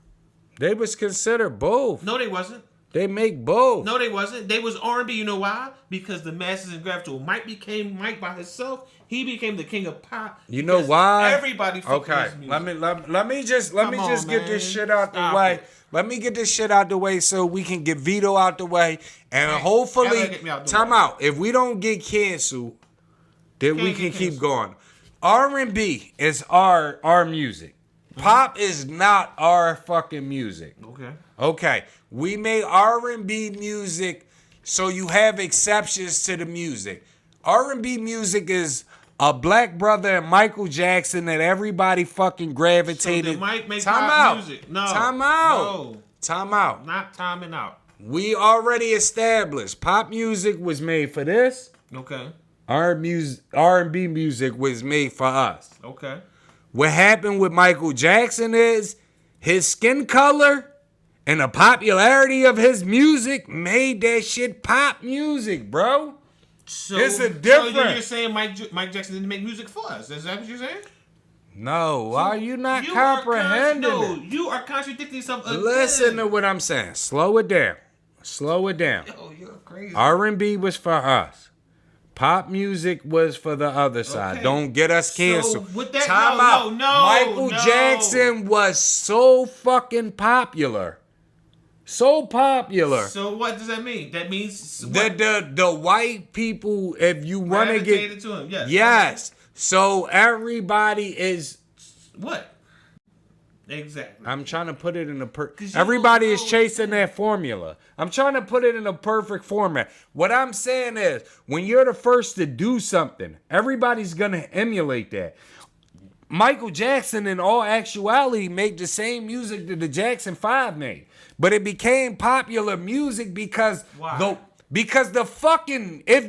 They was considered both. No, they wasn't. They make both. No, they wasn't. They was R&B. You know why? Because the masses and gravitated. Mike became Mike by himself. He became the king of pop. You know why? Everybody. Okay. Let me just get this shit out the way. Let me get this shit out the way so we can get Vito out the way, and hopefully, time out. If we don't get canceled, then we can keep going. R&B is our music. Pop is not our fucking music. Okay. We make R&B music, so you have exceptions to the music. R&B music is a black brother and Michael Jackson that everybody fucking gravitated. So Mike make pop music. No. Time out. Not timing out. We already established pop music was made for this. Okay. R&B music was made for us. Okay. What happened with Michael Jackson is his skin color and the popularity of his music made that shit pop music, bro. So, it's a difference. So you're saying Mike Jackson didn't make music for us? Is that what you're saying? No. Why are you not comprehending it? You are contradicting yourself again. Listen to what I'm saying. Slow it down. Yo, you're crazy. R&B was for us. Pop music was for the other side. Okay. Don't get us canceled. So with that, no. Michael Jackson was so fucking popular. So popular. So what does that mean? That means that the white people, if you want to get to him, yes. So everybody is what? Exactly. I'm trying to put it in everybody is chasing that formula. I'm trying to put it in a perfect format. What I'm saying is, when you're the first to do something, everybody's gonna emulate that. Michael Jackson, in all actuality, made the same music that the Jackson 5 made. But it became popular music because the fucking if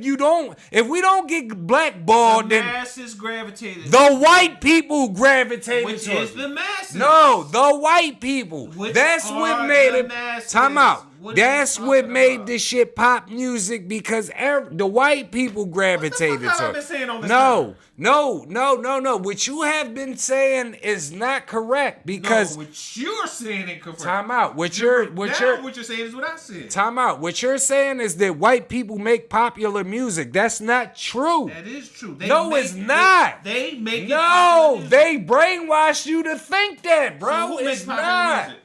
we don't get blackballed, the masses gravitated. The white people gravitated. Which is the masses? No, the white people. That's what made it. Time out. That's what made this shit pop music because the white people gravitated to it. No. What you have been saying is not correct because what you're saying is correct. Time out. What you're saying is what I said. Time out. What you're saying is that white people make popular music. That's not true. That is true. It's not. They make it. No, they brainwash you to think that, bro. So it's not. Music?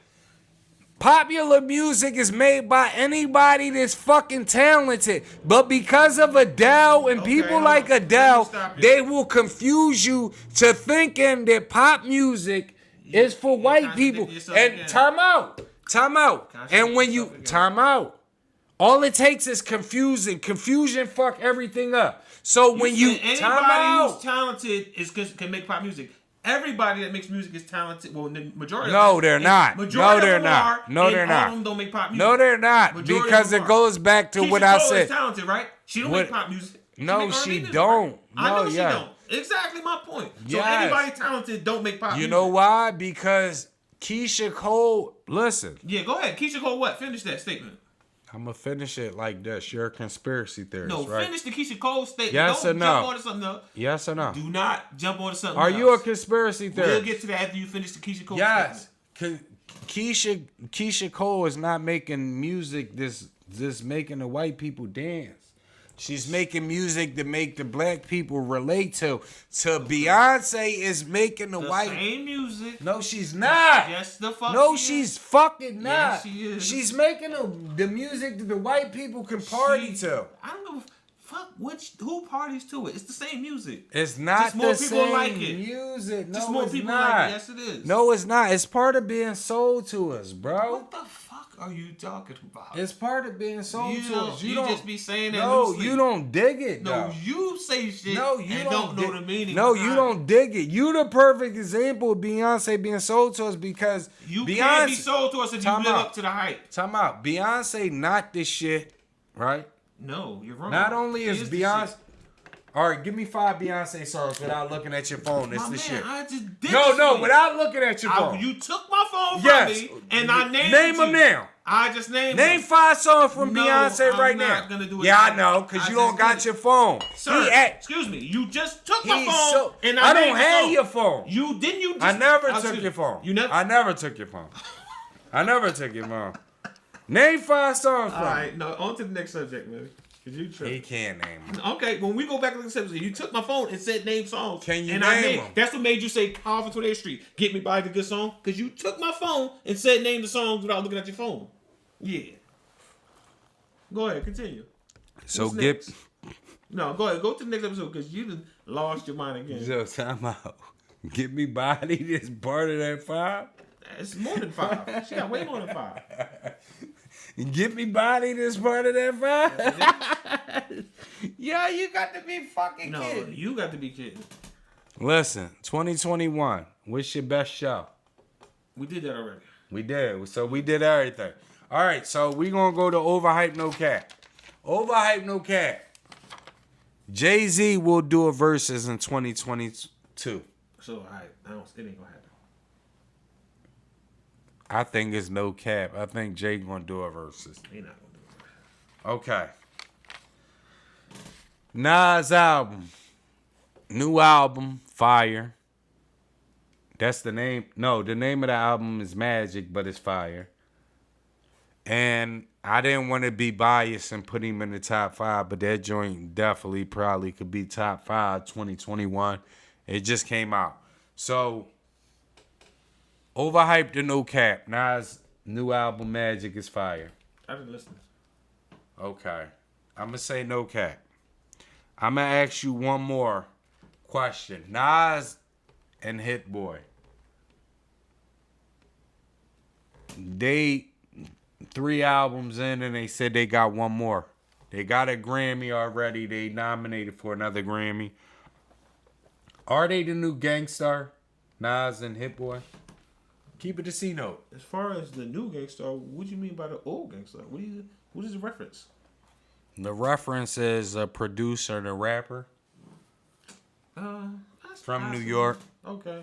Popular music is made by anybody that's fucking talented. But because of Adele and people hold like on. Let me Adele, stop you. they will confuse you to thinking that pop music is for white people. And again. time out. And when you time out, all it takes is confusion. Confusion fuck everything up. So when you anybody who's talented can make pop music. Everybody that makes music is talented. Well, the majority. No, they're not. Majority No, they're of them not. are, No, and they're all not. of them don't make pop music. No, they're not. Majority Because it goes back to Keisha what I Cole said. is talented, right? She don't make pop music. No, she music, don't. Right? I know No, she yeah. don't. Exactly my point. So Yes. anybody talented don't make pop music. You know why? Because Keisha Cole, listen. Yeah, go ahead. Keisha Cole, what? Finish that statement. I'm going to finish it like this. You're a conspiracy theorist, No, right? finish the Keisha Cole statement. Yes Don't or no? jump onto something else. Yes or no? Do not jump onto something Are else. you a conspiracy theorist? We'll get to that after you finish the Keisha Cole Yes. statement. Keisha Cole is not making music this making the white people dance. She's making music to make the black people relate to. Beyonce is making the white same music. No, she's not. Yes, the fuck. No, she's fucking not. Yes, she is. She's making the music that the white people can party to. I don't know. Fuck, who parties to it? It's the same music. It's not just more the people same like it. music. No, Just more it's people not. like it. Yes, it is. No, it's not. It's part of being sold to us, bro. What the fuck are you talking about? It's part of being sold to us. You just be saying that. No, loosely. you don't dig it. No, though. you say shit. No, you and don't know the meaning. No, behind you don't dig it. You the perfect example of Beyonce being sold to us because You Beyonce, can't be sold to us if you Time live out. up to the hype. Time out. Beyonce not this shit, right? No, you're wrong. Not only is the Beyonce. shit. All right, give me 5 Beyonce songs without looking at your phone. It's My the man, shit. I just did No, shit. without looking at your phone. You took my phone from Yes. me, and I named Name you. them now. I just named Name them. 5 songs from No, Beyonce I'm right not now. gonna do it Yeah, now. I know, because I you don't just got did your it. phone. Sir, excuse me. You just took my phone, and I don't named the have song. your phone. You didn't. You just. I never took your phone. You never. I never took your phone. I never took your phone. Name 5 songs from All right, no. On to the next subject, man. Cause you tripping. He can't name them. Okay, when we go back to the subject, you took my phone and said name songs. Can you and name them? That's what made you say "Carve on 28th Street." Get me by the good song, cause you took my phone and said name the songs without looking at your phone. Yeah. Go ahead, continue. So What's get. next? No, go ahead. Go to the next episode because you done lost your mind again. So time out. Get me body this part of that 5. It's more than 5. She got way more than 5. Get me body this part of that 5. Yeah, you got to be fucking No, kidding. you got to be kidding. Listen, 2021. What's your best show? We did that already. We did. So we did everything. All right, so we going to go to Overhype No Cap. Overhype No Cap. Jay-Z will do a verses in 2022. So, all right. It ain't going to happen. I think it's no cap. I think Jay going to do a verses. He not going to do it. Okay. Nas album. New album, Fire. That's the name. No, the name of the album is Magic, but it's Fire. And I didn't want to be biased and put him in the top 5, but that joint definitely probably could be top 5 2021. It just came out. So, Overhyped or no cap. Nas' new album, Magic, is Fire. I didn't listen. Okay. I'm going to say no cap. I'm going to ask you one more question. Nas and Hit Boy. They 3 albums in and they said they got one more. They got a Grammy already. They nominated for another Grammy. Are they the new Gangstar? Nas and Hit Boy? Keep it a C note. As far as the new Gangstar, what do you mean by the old Gangstar? What is the reference? The reference is a producer and a rapper from New York. Okay,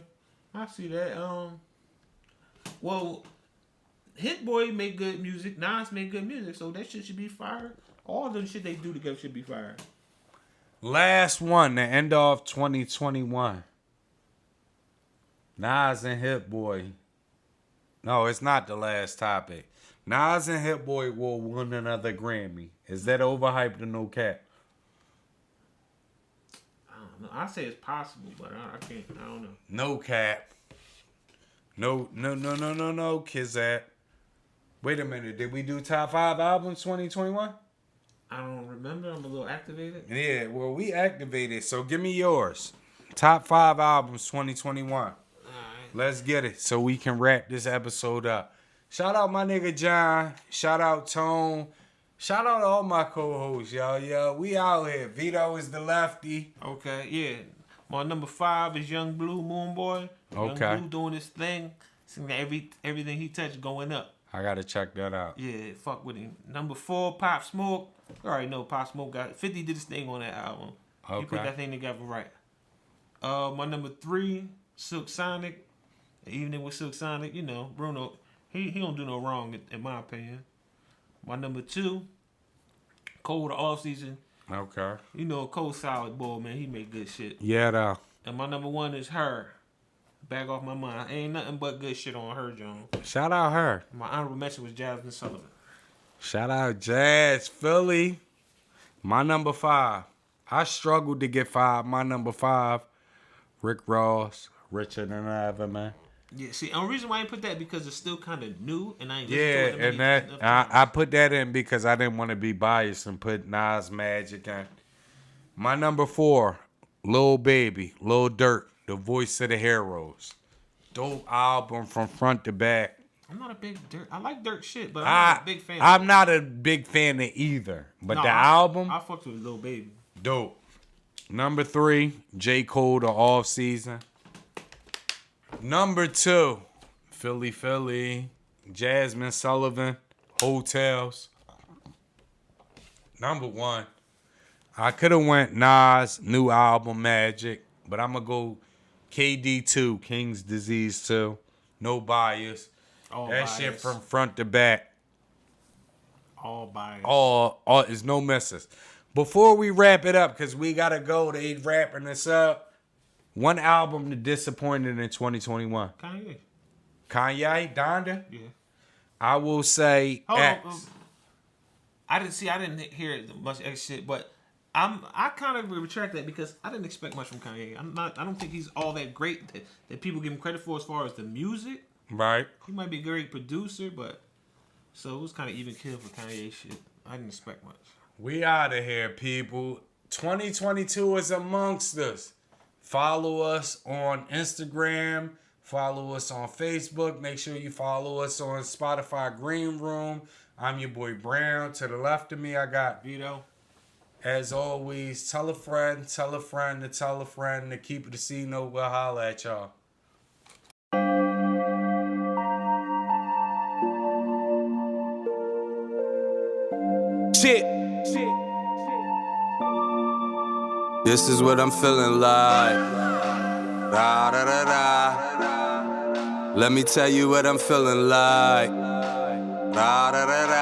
I see that. Well, Hit Boy make good music. Nas make good music, so that shit should be fire. All the shit they do together should be fire. Last one, the end of 2021. Nas and Hit Boy. No, it's not the last topic. Nas and Hit Boy will win another Grammy. Is that overhyped or no cap? I don't know. I say it's possible, but I can't. I don't know. No cap. No, Kizat. Wait a minute. Did we do top 5 albums 2021? I don't remember. I'm a little activated. Yeah, well, we activated. So give me yours. Top 5 albums 2021. All right. Let's get it so we can wrap this episode up. Shout out my nigga John. Shout out Tone. Shout out to all my co-hosts, y'all. Yo, we out here. Vito is the lefty. Okay, yeah. My number 5 is Young Blue Moon Boy. Okay. Young Blue doing his thing. Seeing that everything he touched going up. I gotta check that out. Yeah, fuck with him. Number 4, Pop Smoke. You already know Pop Smoke got 50 did his thing on that album. Okay. He put that thing together right. My number 3, Silk Sonic. Evening with Silk Sonic, you know, Bruno, he don't do no wrong in my opinion. My number 2, Cole the Off Season. Okay. You know, Cole solid boy, man. He make good shit. Yeah, though. And my number 1 is Her. Back off my mind. Ain't nothing but good shit on Her, John. Shout out her. My honorable mention was Jasmine Sullivan. Shout out Jazz Philly. My number 5. I struggled to get 5. My number 5, Rick Ross, Richer Than Ever, man. Yeah, see, the reason why I put that because it's still kind of new, and I ain't Yeah, listened to it and that I put that in because I didn't want to be biased and put Nas Magic in. My number 4, Lil Baby, Lil Durk, The Voice of the Heroes. Dope album from front to back. I'm not a big Dirt. I like Dirt shit, but I'm not a big fan. I'm not a big fan of either. But No, the album, I fucked with Lil Baby. dope. Number 3, J. Cole, The Off Season. Number 2, Philly, Jasmine Sullivan, Hotels. Number 1, I could have went Nas, new album, Magic, but I'm going to go KD2, King's Disease 2, No Bias. All That bias. shit from front to back. All bias. All is no misses. Before we wrap it up, because we got to go, they wrapping this up. One album that disappointed in 2021. Kanye, Donda? Yeah. I will say Hold X. on. I didn't hear much X shit, but I kind of retract that because I didn't expect much from Kanye. I don't think he's all that great that people give him credit for as far as the music. Right. He might be a great producer, but so it was kind of even kill for Kanye shit. I didn't expect much. We out of here, people. 2022 is amongst us. Follow us on Instagram. Follow us on Facebook. Make sure you follow us on Spotify Green Room. I'm your boy Brown. To the left of me, I got Vito. As always, tell a friend to tell a friend to keep it a C note. We'll holla at y'all. Shit. This is what I'm feeling like. Da da da da. Let me tell you what I'm feeling like. Da da da da.